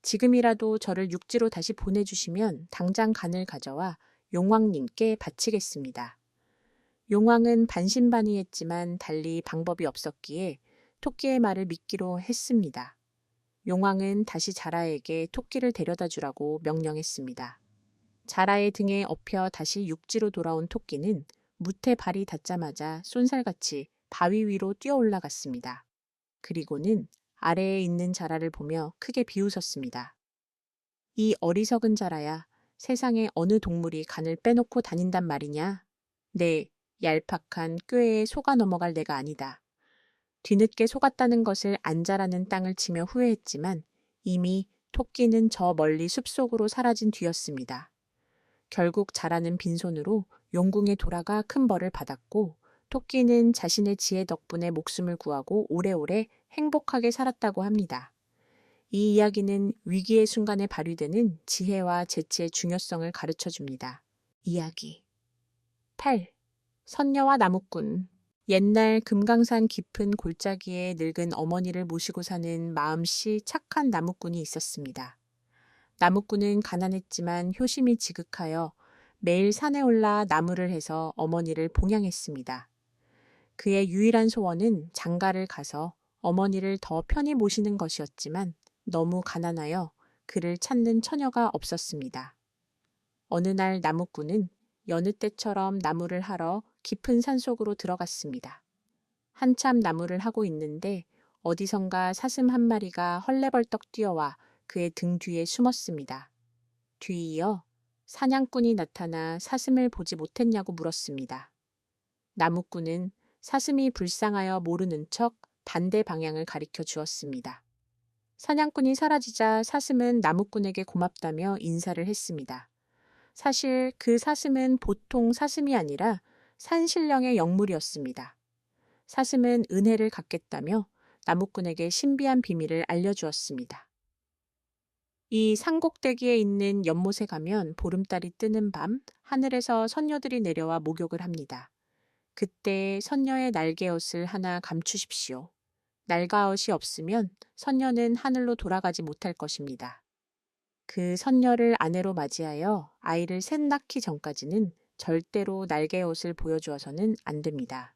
Speaker 1: 지금이라도 저를 육지로 다시 보내주시면 당장 간을 가져와 용왕님께 바치겠습니다. 용왕은 반신반의했지만 달리 방법이 없었기에 토끼의 말을 믿기로 했습니다. 용왕은 다시 자라에게 토끼를 데려다 주라고 명령했습니다. 자라의 등에 업혀 다시 육지로 돌아온 토끼는 무태 발이 닿자마자 쏜살같이 바위 위로 뛰어 올라갔습니다. 그리고는 아래에 있는 자라를 보며 크게 비웃었습니다. 이 어리석은 자라야, 세상에 어느 동물이 간을 빼놓고 다닌단 말이냐? 네, 얄팍한 꾀에 속아 넘어갈 내가 아니다. 뒤늦게 속았다는 것을 안 자라는 땅을 치며 후회했지만 이미 토끼는 저 멀리 숲속으로 사라진 뒤였습니다. 결국 자라는 빈손으로 용궁에 돌아가 큰 벌을 받았고 토끼는 자신의 지혜 덕분에 목숨을 구하고 오래오래 행복하게 살았다고 합니다. 이 이야기는 위기의 순간에 발휘되는 지혜와 재치의 중요성을 가르쳐 줍니다. 이야기 8. 선녀와 나무꾼. 옛날 금강산 깊은 골짜기에 늙은 어머니를 모시고 사는 마음씨 착한 나무꾼이 있었습니다. 나무꾼은 가난했지만 효심이 지극하여 매일 산에 올라 나무를 해서 어머니를 봉양했습니다. 그의 유일한 소원은 장가를 가서 어머니를 더 편히 모시는 것이었지만 너무 가난하여 그를 찾는 처녀가 없었습니다. 어느 날 나무꾼은 여느 때처럼 나무를 하러 깊은 산속으로 들어갔습니다. 한참 나무를 하고 있는데 어디선가 사슴 한 마리가 헐레벌떡 뛰어와 그의 등 뒤에 숨었습니다. 뒤이어 사냥꾼이 나타나 사슴을 보지 못했냐고 물었습니다. 나무꾼은 사슴이 불쌍하여 모르는 척 반대 방향을 가리켜 주었습니다. 사냥꾼이 사라지자 사슴은 나무꾼에게 고맙다며 인사를 했습니다. 사실 그 사슴은 보통 사슴이 아니라 산신령의 영물이었습니다. 사슴은 은혜를 갚겠다며 나무꾼에게 신비한 비밀을 알려주었습니다. 이 산꼭대기에 있는 연못에 가면 보름달이 뜨는 밤 하늘에서 선녀들이 내려와 목욕을 합니다. 그때 선녀의 날개옷을 하나 감추십시오. 날가옷이 없으면 선녀는 하늘로 돌아가지 못할 것입니다. 그 선녀를 아내로 맞이하여 아이를 셋 낳기 전까지는 절대로 날개옷을 보여주어서는 안 됩니다.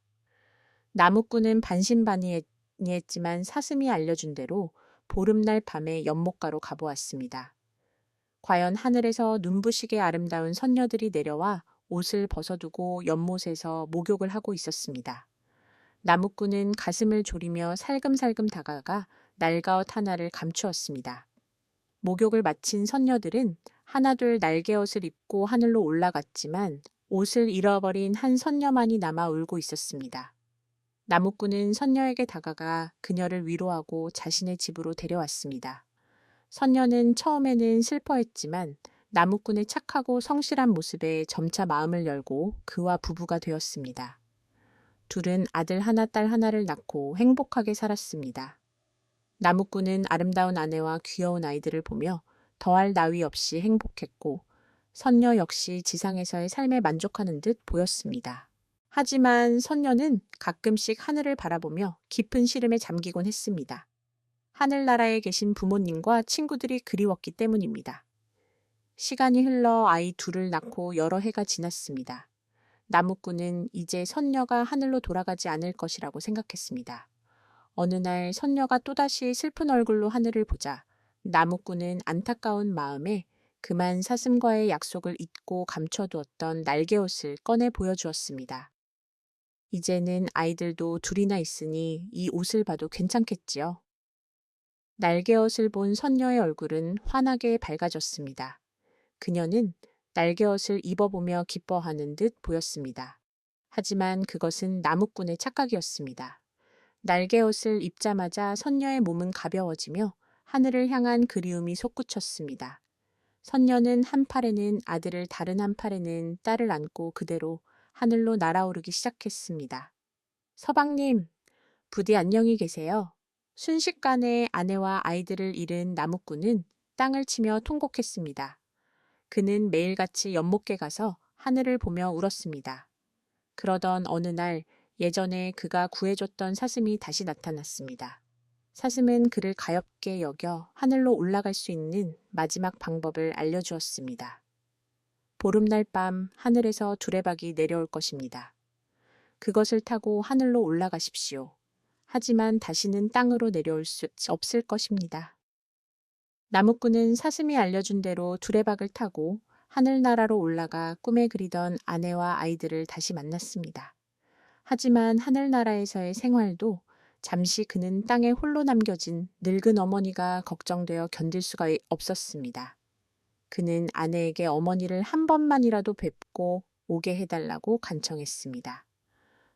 Speaker 1: 나무꾼은 반신반의했지만 사슴이 알려준 대로 보름날 밤에 연못가로 가보았습니다. 과연 하늘에서 눈부시게 아름다운 선녀들이 내려와 옷을 벗어두고 연못에서 목욕을 하고 있었습니다. 나무꾼은 가슴을 졸이며 살금살금 다가가 날가옷 하나를 감추었습니다. 목욕을 마친 선녀들은 하나둘 날개옷을 입고 하늘로 올라갔지만 옷을 잃어버린 한 선녀만이 남아 울고 있었습니다. 나무꾼은 선녀에게 다가가 그녀를 위로하고 자신의 집으로 데려왔습니다. 선녀는 처음에는 슬퍼했지만 나무꾼의 착하고 성실한 모습에 점차 마음을 열고 그와 부부가 되었습니다. 둘은 아들 하나 딸 하나를 낳고 행복하게 살았습니다. 나무꾼은 아름다운 아내와 귀여운 아이들을 보며 더할 나위 없이 행복했고 선녀 역시 지상에서의 삶에 만족하는 듯 보였습니다. 하지만 선녀는 가끔씩 하늘을 바라보며 깊은 시름에 잠기곤 했습니다. 하늘나라에 계신 부모님과 친구들이 그리웠기 때문입니다. 시간이 흘러 아이 둘을 낳고 여러 해가 지났습니다. 나무꾼은 이제 선녀가 하늘로 돌아가지 않을 것이라고 생각했습니다. 어느 날 선녀가 또다시 슬픈 얼굴로 하늘을 보자 나무꾼은 안타까운 마음에 그만 사슴과의 약속을 잊고 감춰두었던 날개옷을 꺼내 보여주었습니다. 이제는 아이들도 둘이나 있으니 이 옷을 봐도 괜찮겠지요. 날개옷을 본 선녀의 얼굴은 환하게 밝아졌습니다. 그녀는 날개옷을 입어보며 기뻐하는 듯 보였습니다. 하지만 그것은 나무꾼의 착각이었습니다. 날개옷을 입자마자 선녀의 몸은 가벼워지며 하늘을 향한 그리움이 솟구쳤습니다. 선녀는 한 팔에는 아들을 다른 한 팔에는 딸을 안고 그대로 하늘로 날아오르기 시작했습니다. 서방님, 부디 안녕히 계세요. 순식간에 아내와 아이들을 잃은 나무꾼은 땅을 치며 통곡했습니다. 그는 매일같이 연못께 가서 하늘을 보며 울었습니다. 그러던 어느 날 예전에 그가 구해줬던 사슴이 다시 나타났습니다. 사슴은 그를 가엾게 여겨 하늘로 올라갈 수 있는 마지막 방법을 알려주었습니다. 보름날 밤 하늘에서 두레박이 내려올 것입니다. 그것을 타고 하늘로 올라가십시오. 하지만 다시는 땅으로 내려올 수 없을 것입니다. 나무꾼은 사슴이 알려준 대로 두레박을 타고 하늘나라로 올라가 꿈에 그리던 아내와 아이들을 다시 만났습니다. 하지만 하늘나라에서의 생활도 잠시 그는 땅에 홀로 남겨진 늙은 어머니가 걱정되어 견딜 수가 없었습니다. 그는 아내에게 어머니를 한 번만이라도 뵙고 오게 해달라고 간청했습니다.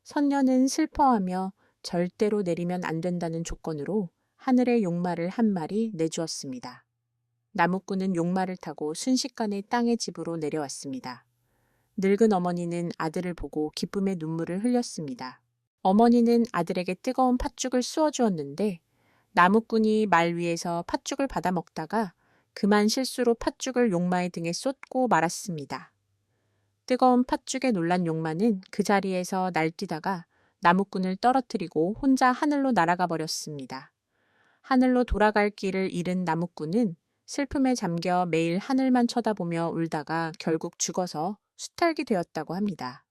Speaker 1: 선녀는 슬퍼하며 절대로 내리면 안 된다는 조건으로 하늘의 용마를 한 마리 내주었습니다. 나무꾼은 용마를 타고 순식간에 땅의 집으로 내려왔습니다. 늙은 어머니는 아들을 보고 기쁨의 눈물을 흘렸습니다. 어머니는 아들에게 뜨거운 팥죽을 쑤어주었는데 나무꾼이 말 위에서 팥죽을 받아 먹다가 그만 실수로 팥죽을 용마의 등에 쏟고 말았습니다. 뜨거운 팥죽에 놀란 용마는 그 자리에서 날뛰다가 나무꾼을 떨어뜨리고 혼자 하늘로 날아가 버렸습니다. 하늘로 돌아갈 길을 잃은 나무꾼은 슬픔에 잠겨 매일 하늘만 쳐다보며 울다가 결국 죽어서 수탈이 되었다고 합니다.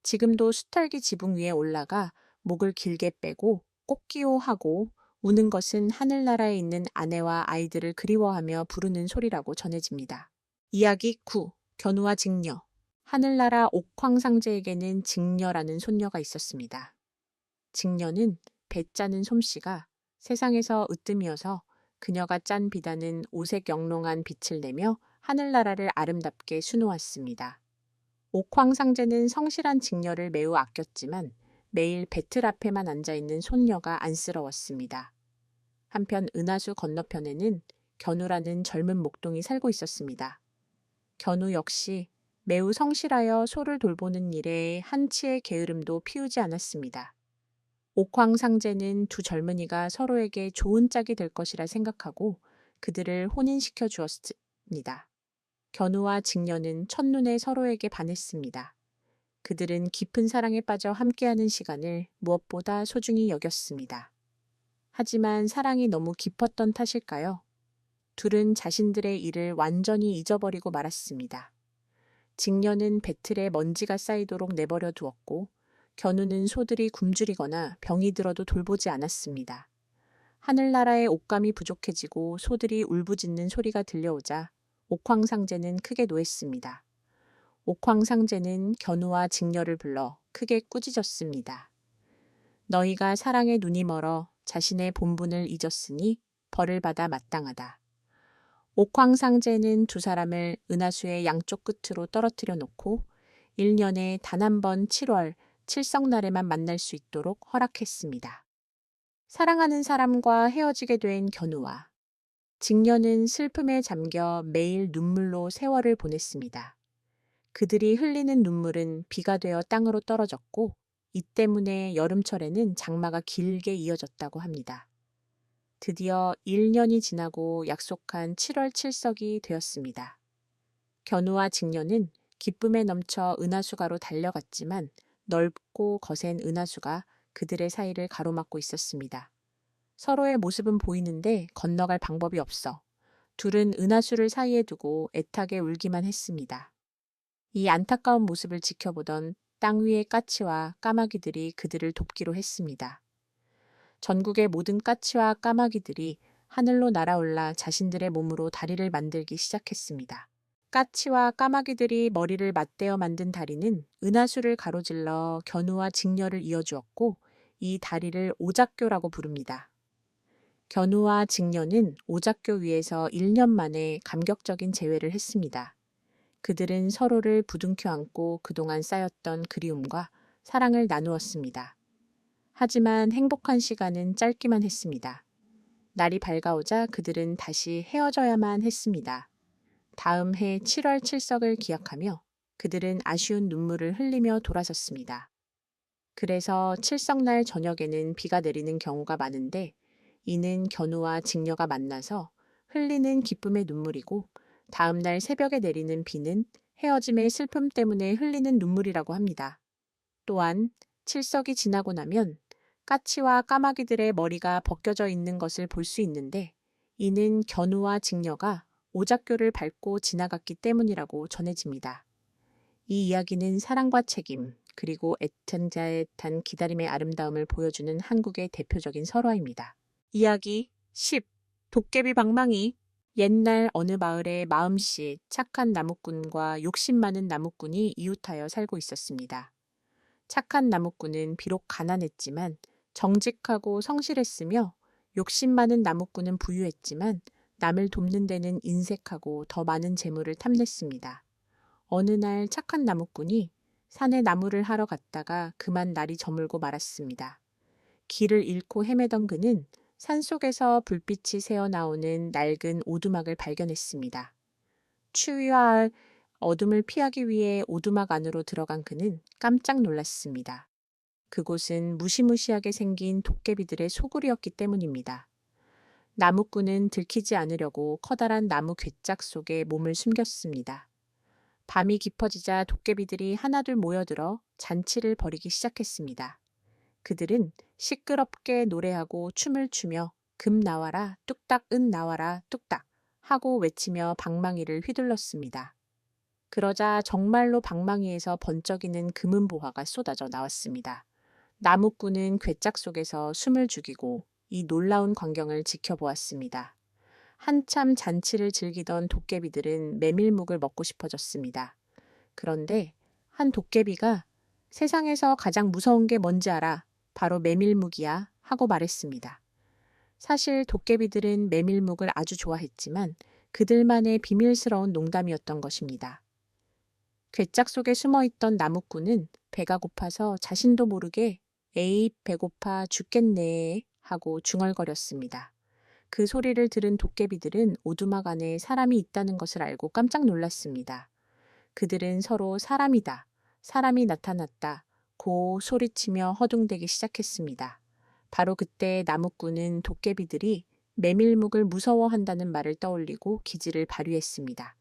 Speaker 1: 지금도 수탈기 지붕 위에 올라가 목을 길게 빼고 꽃기호하고 우는 것은 하늘나라에 있는 아내와 아이들을 그리워하며 부르는 소리라고 전해집니다. 이야기 9. 견우와 직녀. 하늘나라 옥황상제에게는 직녀라는 손녀가 있었습니다. 직녀는 배 짜는 솜씨가 세상에서 으뜸이어서 그녀가 짠 비단은 오색 영롱한 빛을 내며 하늘나라를 아름답게 수놓았습니다. 옥황상제는 성실한 직녀를 매우 아꼈지만 매일 배틀 앞에만 앉아있는 손녀가 안쓰러웠습니다. 한편 은하수 건너편에는 견우라는 젊은 목동이 살고 있었습니다. 견우 역시 매우 성실하여 소를 돌보는 일에 한치의 게으름도 피우지 않았습니다. 옥황상제는 두 젊은이가 서로에게 좋은 짝이 될 것이라 생각하고 그들을 혼인시켜 주었습니다. 견우와 직녀는 첫눈에 서로에게 반했습니다. 그들은 깊은 사랑에 빠져 함께하는 시간을 무엇보다 소중히 여겼습니다. 하지만 사랑이 너무 깊었던 탓일까요? 둘은 자신들의 일을 완전히 잊어버리고 말았습니다. 직녀는 배틀에 먼지가 쌓이도록 내버려 두었고 견우는 소들이 굶주리거나 병이 들어도 돌보지 않았습니다. 하늘나라의 옷감이 부족해지고 소들이 울부짖는 소리가 들려오자 옥황상제는 크게 노했습니다. 옥황상제는 견우와 직녀를 불러 크게 꾸짖었습니다. 너희가 사랑에 눈이 멀어 자신의 본분을 잊었으니 벌을 받아 마땅하다. 옥황상제는 두 사람을 은하수의 양쪽 끝으로 떨어뜨려 놓고 1년에 단 한 번 7월 칠성날에만 만날 수 있도록 허락했습니다. 사랑하는 사람과 헤어지게 된 견우와 직녀는 슬픔에 잠겨 매일 눈물로 세월을 보냈습니다. 그들이 흘리는 눈물은 비가 되어 땅으로 떨어졌고 이 때문에 여름철에는 장마가 길게 이어졌다고 합니다. 드디어 1년이 지나고 약속한 7월 칠석이 되었습니다. 견우와 직녀는 기쁨에 넘쳐 은하수가로 달려갔지만 넓고 거센 은하수가 그들의 사이를 가로막고 있었습니다. 서로의 모습은 보이는데 건너갈 방법이 없어 둘은 은하수를 사이에 두고 애타게 울기만 했습니다. 이 안타까운 모습을 지켜보던 땅 위의 까치와 까마귀들이 그들을 돕기로 했습니다. 전국의 모든 까치와 까마귀들이 하늘로 날아올라 자신들의 몸으로 다리를 만들기 시작했습니다. 까치와 까마귀들이 머리를 맞대어 만든 다리는 은하수를 가로질러 견우와 직녀를 이어주었고 이 다리를 오작교라고 부릅니다. 견우와 직녀는 오작교 위에서 1년 만에 감격적인 재회를 했습니다. 그들은 서로를 부둥켜 안고 그동안 쌓였던 그리움과 사랑을 나누었습니다. 하지만 행복한 시간은 짧기만 했습니다. 날이 밝아오자 그들은 다시 헤어져야만 했습니다. 다음 해 7월 칠석을 기약하며 그들은 아쉬운 눈물을 흘리며 돌아섰습니다. 그래서 칠성날 저녁에는 비가 내리는 경우가 많은데 이는 견우와 직녀가 만나서 흘리는 기쁨의 눈물이고 다음날 새벽에 내리는 비는 헤어짐의 슬픔 때문에 흘리는 눈물이라고 합니다. 또한 칠석이 지나고 나면 까치와 까마귀들의 머리가 벗겨져 있는 것을 볼 수 있는데 이는 견우와 직녀가 오작교를 밟고 지나갔기 때문이라고 전해집니다. 이 이야기는 사랑과 책임, 그리고 애탄자에 탄 기다림의 아름다움을 보여주는 한국의 대표적인 설화입니다. 이야기 10. 도깨비 방망이. 옛날 어느 마을에 마음씨 착한 나무꾼과 욕심 많은 나무꾼이 이웃하여 살고 있었습니다. 착한 나무꾼은 비록 가난했지만 정직하고 성실했으며 욕심 많은 나무꾼은 부유했지만 남을 돕는 데는 인색하고 더 많은 재물을 탐냈습니다. 어느 날 착한 나무꾼이 산에 나무를 하러 갔다가 그만 날이 저물고 말았습니다. 길을 잃고 헤매던 그는 산속에서 불빛이 새어나오는 낡은 오두막을 발견했습니다. 추위와 어둠을 피하기 위해 오두막 안으로 들어간 그는 깜짝 놀랐습니다. 그곳은 무시무시하게 생긴 도깨비들의 소굴이었기 때문입니다. 나무꾼은 들키지 않으려고 커다란 나무 괴짝 속에 몸을 숨겼습니다. 밤이 깊어지자 도깨비들이 하나둘 모여들어 잔치를 벌이기 시작했습니다. 그들은 시끄럽게 노래하고 춤을 추며 금 나와라 뚝딱 은 나와라 뚝딱 하고 외치며 방망이를 휘둘렀습니다. 그러자 정말로 방망이에서 번쩍이는 금은보화가 쏟아져 나왔습니다. 나무꾼은 괴짝 속에서 숨을 죽이고 이 놀라운 광경을 지켜보았습니다. 한참 잔치를 즐기던 도깨비들은 메밀묵을 먹고 싶어졌습니다. 그런데 한 도깨비가 세상에서 가장 무서운 게 뭔지 알아? 바로 메밀묵이야 하고 말했습니다. 사실 도깨비들은 메밀묵을 아주 좋아했지만 그들만의 비밀스러운 농담이었던 것입니다. 괴짝 속에 숨어있던 나무꾼은 배가 고파서 자신도 모르게 에이 배고파 죽겠네 하고 중얼거렸습니다. 그 소리를 들은 도깨비들은 오두막 안에 사람이 있다는 것을 알고 깜짝 놀랐습니다. 그들은 서로 사람이다, 사람이 나타났다 고 소리치며 허둥대기 시작했습니다. 바로 그때 나무꾼은 도깨비들이 메밀묵을 무서워한다는 말을 떠올리고 기지를 발휘했습니다.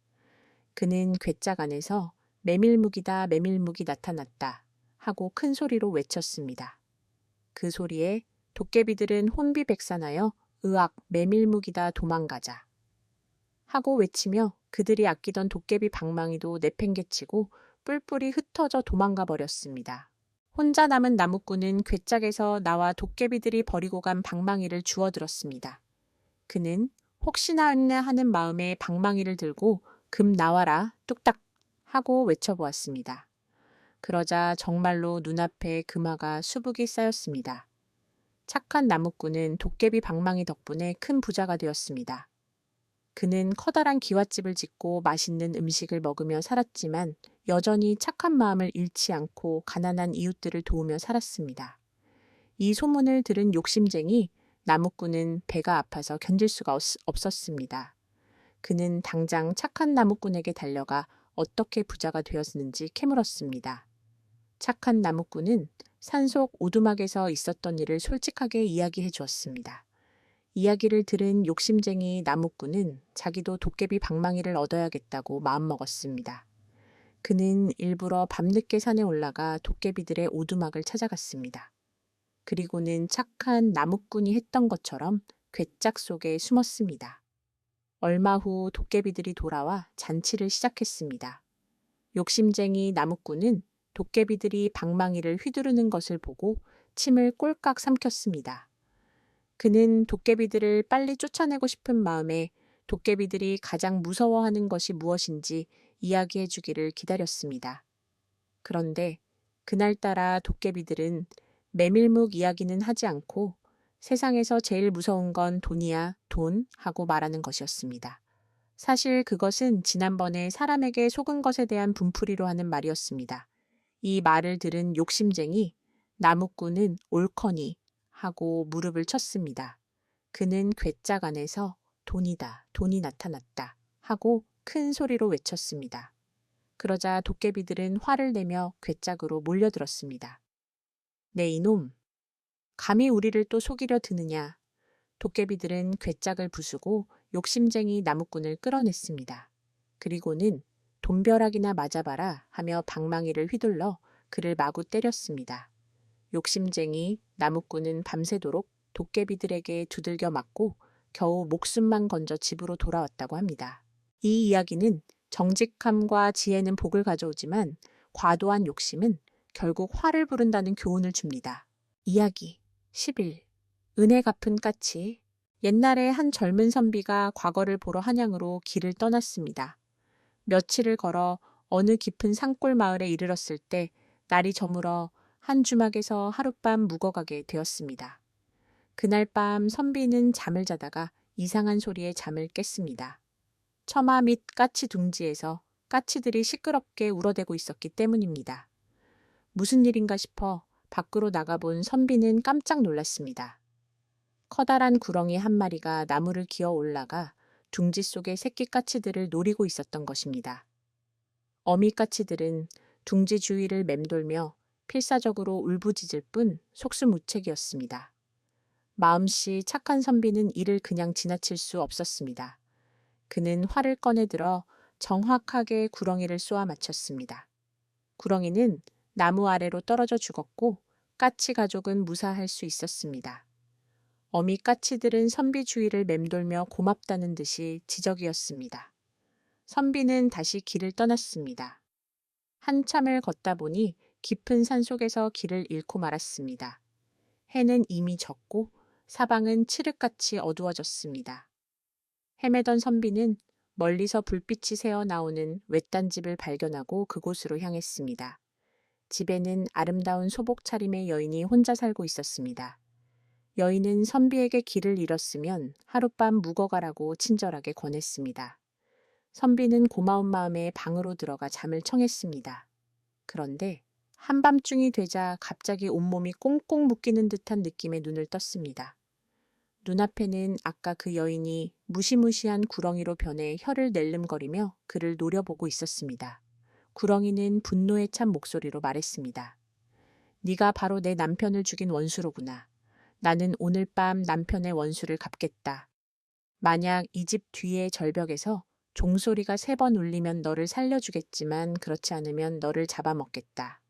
Speaker 1: 그는 괴짝 안에서 메밀묵이다 메밀묵이 나타났다 하고 큰 소리로 외쳤습니다. 그 소리에 도깨비들은 혼비백산하여 으악 메밀묵이다 도망가자 하고 외치며 그들이 아끼던 도깨비 방망이도 내팽개치고 뿔뿔이 흩어져 도망가 버렸습니다. 혼자 남은 나무꾼은 괴짝에서 나와 도깨비들이 버리고 간 방망이를 주워들었습니다. 그는 혹시나 했나 하는 마음에 방망이를 들고 금 나와라 뚝딱 하고 외쳐보았습니다. 그러자 정말로 눈앞에 금화가 수북이 쌓였습니다. 착한 나무꾼은 도깨비 방망이 덕분에 큰 부자가 되었습니다. 그는 커다란 기와집을 짓고 맛있는 음식을 먹으며 살았지만 여전히 착한 마음을 잃지 않고 가난한 이웃들을 도우며 살았습니다. 이 소문을 들은 욕심쟁이 나무꾼은 배가 아파서 견딜 수가 없었습니다. 그는 당장 착한 나무꾼에게 달려가 어떻게 부자가 되었는지 캐물었습니다. 착한 나무꾼은 산속 오두막에서 있었던 일을 솔직하게 이야기해 주었습니다. 이야기를 들은 욕심쟁이 나무꾼은 자기도 도깨비 방망이를 얻어야겠다고 마음먹었습니다. 그는 일부러 밤늦게 산에 올라가 도깨비들의 오두막을 찾아갔습니다. 그리고는 착한 나무꾼이 했던 것처럼 괴짝 속에 숨었습니다. 얼마 후 도깨비들이 돌아와 잔치를 시작했습니다. 욕심쟁이 나무꾼은 도깨비들이 방망이를 휘두르는 것을 보고 침을 꼴깍 삼켰습니다. 그는 도깨비들을 빨리 쫓아내고 싶은 마음에 도깨비들이 가장 무서워하는 것이 무엇인지 이야기해 주기를 기다렸습니다. 그런데 그날따라 도깨비들은 메밀묵 이야기는 하지 않고 세상에서 제일 무서운 건 돈이야, 돈 하고 말하는 것이었습니다. 사실 그것은 지난번에 사람에게 속은 것에 대한 분풀이로 하는 말이었습니다. 이 말을 들은 욕심쟁이 나무꾼은 옳거니 하고 무릎을 쳤습니다. 그는 괴짝 안에서 돈이다, 돈이 나타났다 하고 큰 소리로 외쳤습니다. 그러자 도깨비들은 화를 내며 괴짝으로 몰려들었습니다. 네 이놈, 감히 우리를 또 속이려 드느냐. 도깨비들은 괴짝을 부수고 욕심쟁이 나무꾼을 끌어냈습니다. 그리고는 돈벼락이나 맞아봐라 하며 방망이를 휘둘러 그를 마구 때렸습니다. 욕심쟁이 나무꾼은 밤새도록 도깨비들에게 두들겨 맞고 겨우 목숨만 건져 집으로 돌아왔다고 합니다. 이 이야기는 정직함과 지혜는 복을 가져오지만 과도한 욕심은 결국 화를 부른다는 교훈을 줍니다. 이야기 11. 은혜 갚은 까치. 옛날에 한 젊은 선비가 과거를 보러 한양으로 길을 떠났습니다. 며칠을 걸어 어느 깊은 산골 마을에 이르렀을 때 날이 저물어 한 주막에서 하룻밤 묵어가게 되었습니다. 그날 밤 선비는 잠을 자다가 이상한 소리에 잠을 깼습니다. 처마 및 까치 둥지에서 까치들이 시끄럽게 울어대고 있었기 때문입니다. 무슨 일인가 싶어 밖으로 나가본 선비는 깜짝 놀랐습니다. 커다란 구렁이 한 마리가 나무를 기어 올라가 둥지 속의 새끼 까치들을 노리고 있었던 것입니다. 어미 까치들은 둥지 주위를 맴돌며 필사적으로 울부짖을 뿐 속수무책이었습니다. 마음씨 착한 선비는 이를 그냥 지나칠 수 없었습니다. 그는 활을 꺼내들어 정확하게 구렁이를 쏘아 맞췄습니다. 구렁이는 나무 아래로 떨어져 죽었고 까치 가족은 무사할 수 있었습니다. 어미 까치들은 선비 주위를 맴돌며 고맙다는 듯이 지적이었습니다. 선비는 다시 길을 떠났습니다. 한참을 걷다 보니 깊은 산속에서 길을 잃고 말았습니다. 해는 이미 졌고 사방은 칠흑같이 어두워졌습니다. 헤매던 선비는 멀리서 불빛이 새어 나오는 외딴 집을 발견하고 그곳으로 향했습니다. 집에는 아름다운 소복 차림의 여인이 혼자 살고 있었습니다. 여인은 선비에게 길을 잃었으면 하룻밤 묵어가라고 친절하게 권했습니다. 선비는 고마운 마음에 방으로 들어가 잠을 청했습니다. 그런데 한밤중이 되자 갑자기 온몸이 꽁꽁 묶이는 듯한 느낌에 눈을 떴습니다. 눈앞에는 아까 그 여인이 무시무시한 구렁이로 변해 혀를 낼름거리며 그를 노려보고 있었습니다. 구렁이는 분노에 찬 목소리로 말했습니다. 네가 바로 내 남편을 죽인 원수로구나. 나는 오늘 밤 남편의 원수를 갚겠다. 만약 이 집 뒤의 절벽에서 종소리가 3번 울리면 너를 살려주겠지만 그렇지 않으면 너를 잡아먹겠다.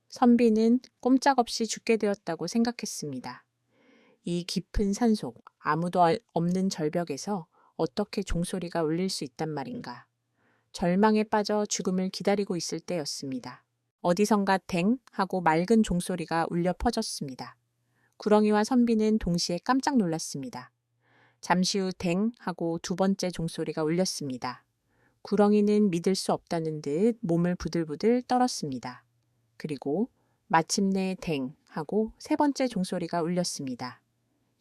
Speaker 1: 선비는 꼼짝없이 죽게 되었다고 생각했습니다. 이 깊은 산속, 아무도 없는 절벽에서 어떻게 종소리가 울릴 수 있단 말인가. 절망에 빠져 죽음을 기다리고 있을 때였습니다. 어디선가 댕 하고 맑은 종소리가 울려 퍼졌습니다. 구렁이와 선비는 동시에 깜짝 놀랐습니다. 잠시 후 댕 하고 2번째 종소리가 울렸습니다. 구렁이는 믿을 수 없다는 듯 몸을 부들부들 떨었습니다. 그리고 마침내 댕 하고 3번째 종소리가 울렸습니다.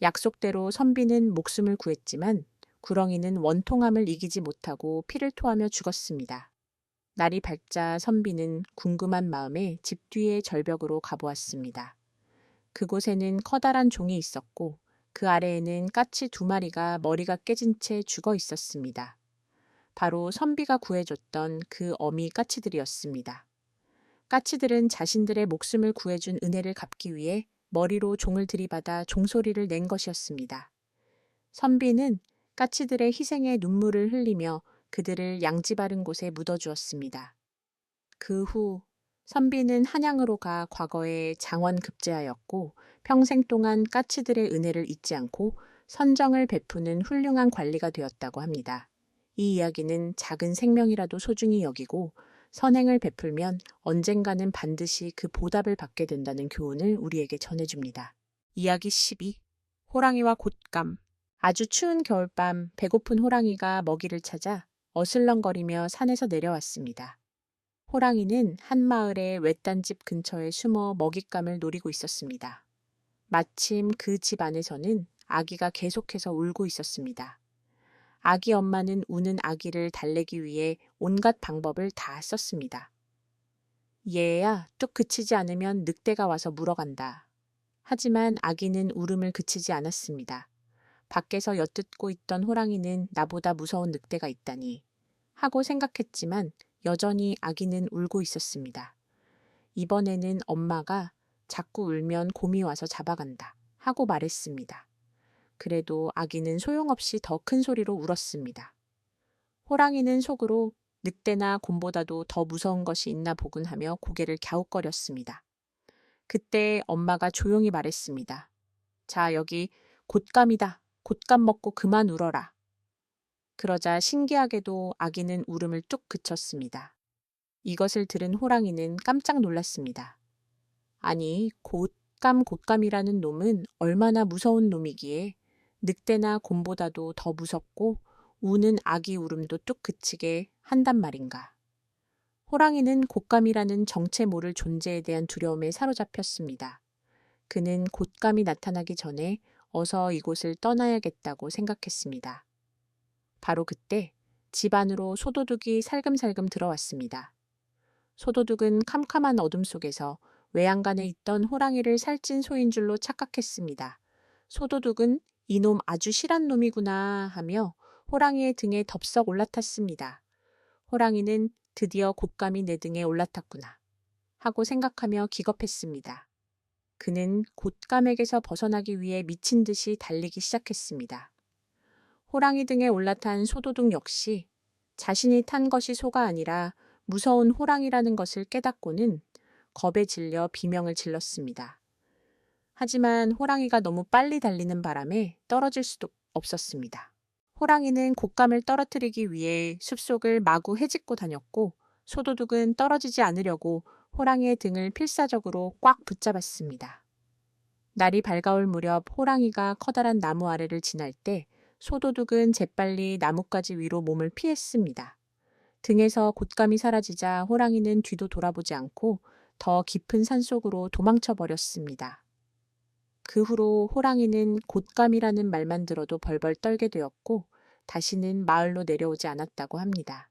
Speaker 1: 약속대로 선비는 목숨을 구했지만 구렁이는 원통함을 이기지 못하고 피를 토하며 죽었습니다. 날이 밝자 선비는 궁금한 마음에 집 뒤의 절벽으로 가보았습니다. 그곳에는 커다란 종이 있었고 그 아래에는 까치 2마리가 머리가 깨진 채 죽어 있었습니다. 바로 선비가 구해줬던 그 어미 까치들이었습니다. 까치들은 자신들의 목숨을 구해준 은혜를 갚기 위해 머리로 종을 들이받아 종소리를 낸 것이었습니다. 선비는 까치들의 희생에 눈물을 흘리며 그들을 양지 바른 곳에 묻어주었습니다. 그 후 선비는 한양으로 가 과거에 장원급제하였고 평생 동안 까치들의 은혜를 잊지 않고 선정을 베푸는 훌륭한 관리가 되었다고 합니다. 이 이야기는 작은 생명이라도 소중히 여기고 선행을 베풀면 언젠가는 반드시 그 보답을 받게 된다는 교훈을 우리에게 전해줍니다. 이야기 12. 호랑이와 곶감. 아주 추운 겨울밤 배고픈 호랑이가 먹이를 찾아 어슬렁거리며 산에서 내려왔습니다. 호랑이는 한 마을의 외딴 집 근처에 숨어 먹잇감을 노리고 있었습니다. 마침 그 집 안에서는 아기가 계속해서 울고 있었습니다. 아기 엄마는 우는 아기를 달래기 위해 온갖 방법을 다 썼습니다. 얘야, 뚝 그치지 않으면 늑대가 와서 물어간다. 하지만 아기는 울음을 그치지 않았습니다. 밖에서 엿듣고 있던 호랑이는 나보다 무서운 늑대가 있다니 하고 생각했지만 여전히 아기는 울고 있었습니다. 이번에는 엄마가 자꾸 울면 곰이 와서 잡아간다 하고 말했습니다. 그래도 아기는 소용없이 더 큰 소리로 울었습니다. 호랑이는 속으로 늑대나 곰보다도 더 무서운 것이 있나 보군 하며 고개를 갸웃거렸습니다. 그때 엄마가 조용히 말했습니다. 자, 여기 곶감이다. 곶감 먹고 그만 울어라. 그러자 신기하게도 아기는 울음을 뚝 그쳤습니다. 이것을 들은 호랑이는 깜짝 놀랐습니다. 아니, 곶감이라는 놈은 얼마나 무서운 놈이기에 늑대나 곰보다도 더 무섭고 우는 아기 울음도 뚝 그치게 한단 말인가. 호랑이는 곶감이라는 정체 모를 존재에 대한 두려움에 사로잡혔습니다. 그는 곶감이 나타나기 전에 어서 이곳을 떠나야겠다고 생각했습니다. 바로 그때 집 안으로 소도둑이 살금살금 들어왔습니다. 소도둑은 캄캄한 어둠 속에서 외양간에 있던 호랑이를 살찐 소인 줄로 착각했습니다. 소도둑은 이놈 아주 실한 놈이구나 하며 호랑이의 등에 덥석 올라탔습니다. 호랑이는 드디어 곶감이 내 등에 올라탔구나 하고 생각하며 기겁했습니다. 그는 곶감에게서 벗어나기 위해 미친 듯이 달리기 시작했습니다. 호랑이 등에 올라탄 소도둑 역시 자신이 탄 것이 소가 아니라 무서운 호랑이라는 것을 깨닫고는 겁에 질려 비명을 질렀습니다. 하지만 호랑이가 너무 빨리 달리는 바람에 떨어질 수도 없었습니다. 호랑이는 곶감을 떨어뜨리기 위해 숲속을 마구 헤집고 다녔고 소도둑은 떨어지지 않으려고 호랑이의 등을 필사적으로 꽉 붙잡았습니다. 날이 밝아올 무렵 호랑이가 커다란 나무 아래를 지날 때 소도둑은 재빨리 나뭇가지 위로 몸을 피했습니다. 등에서 곶감이 사라지자 호랑이는 뒤도 돌아보지 않고 더 깊은 산속으로 도망쳐 버렸습니다. 그 후로 호랑이는 곶감이라는 말만 들어도 벌벌 떨게 되었고 다시는 마을로 내려오지 않았다고 합니다.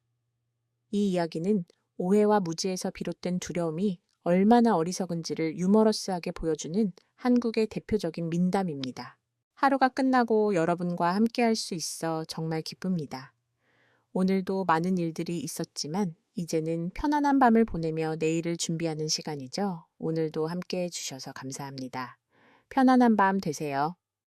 Speaker 1: 이 이야기는 오해와 무지에서 비롯된 두려움이 얼마나 어리석은지를 유머러스하게 보여주는 한국의 대표적인 민담입니다. 하루가 끝나고 여러분과 함께할 수 있어 정말 기쁩니다. 오늘도 많은 일들이 있었지만 이제는 편안한 밤을 보내며 내일을 준비하는 시간이죠. 오늘도 함께해 주셔서 감사합니다. 편안한 밤 되세요.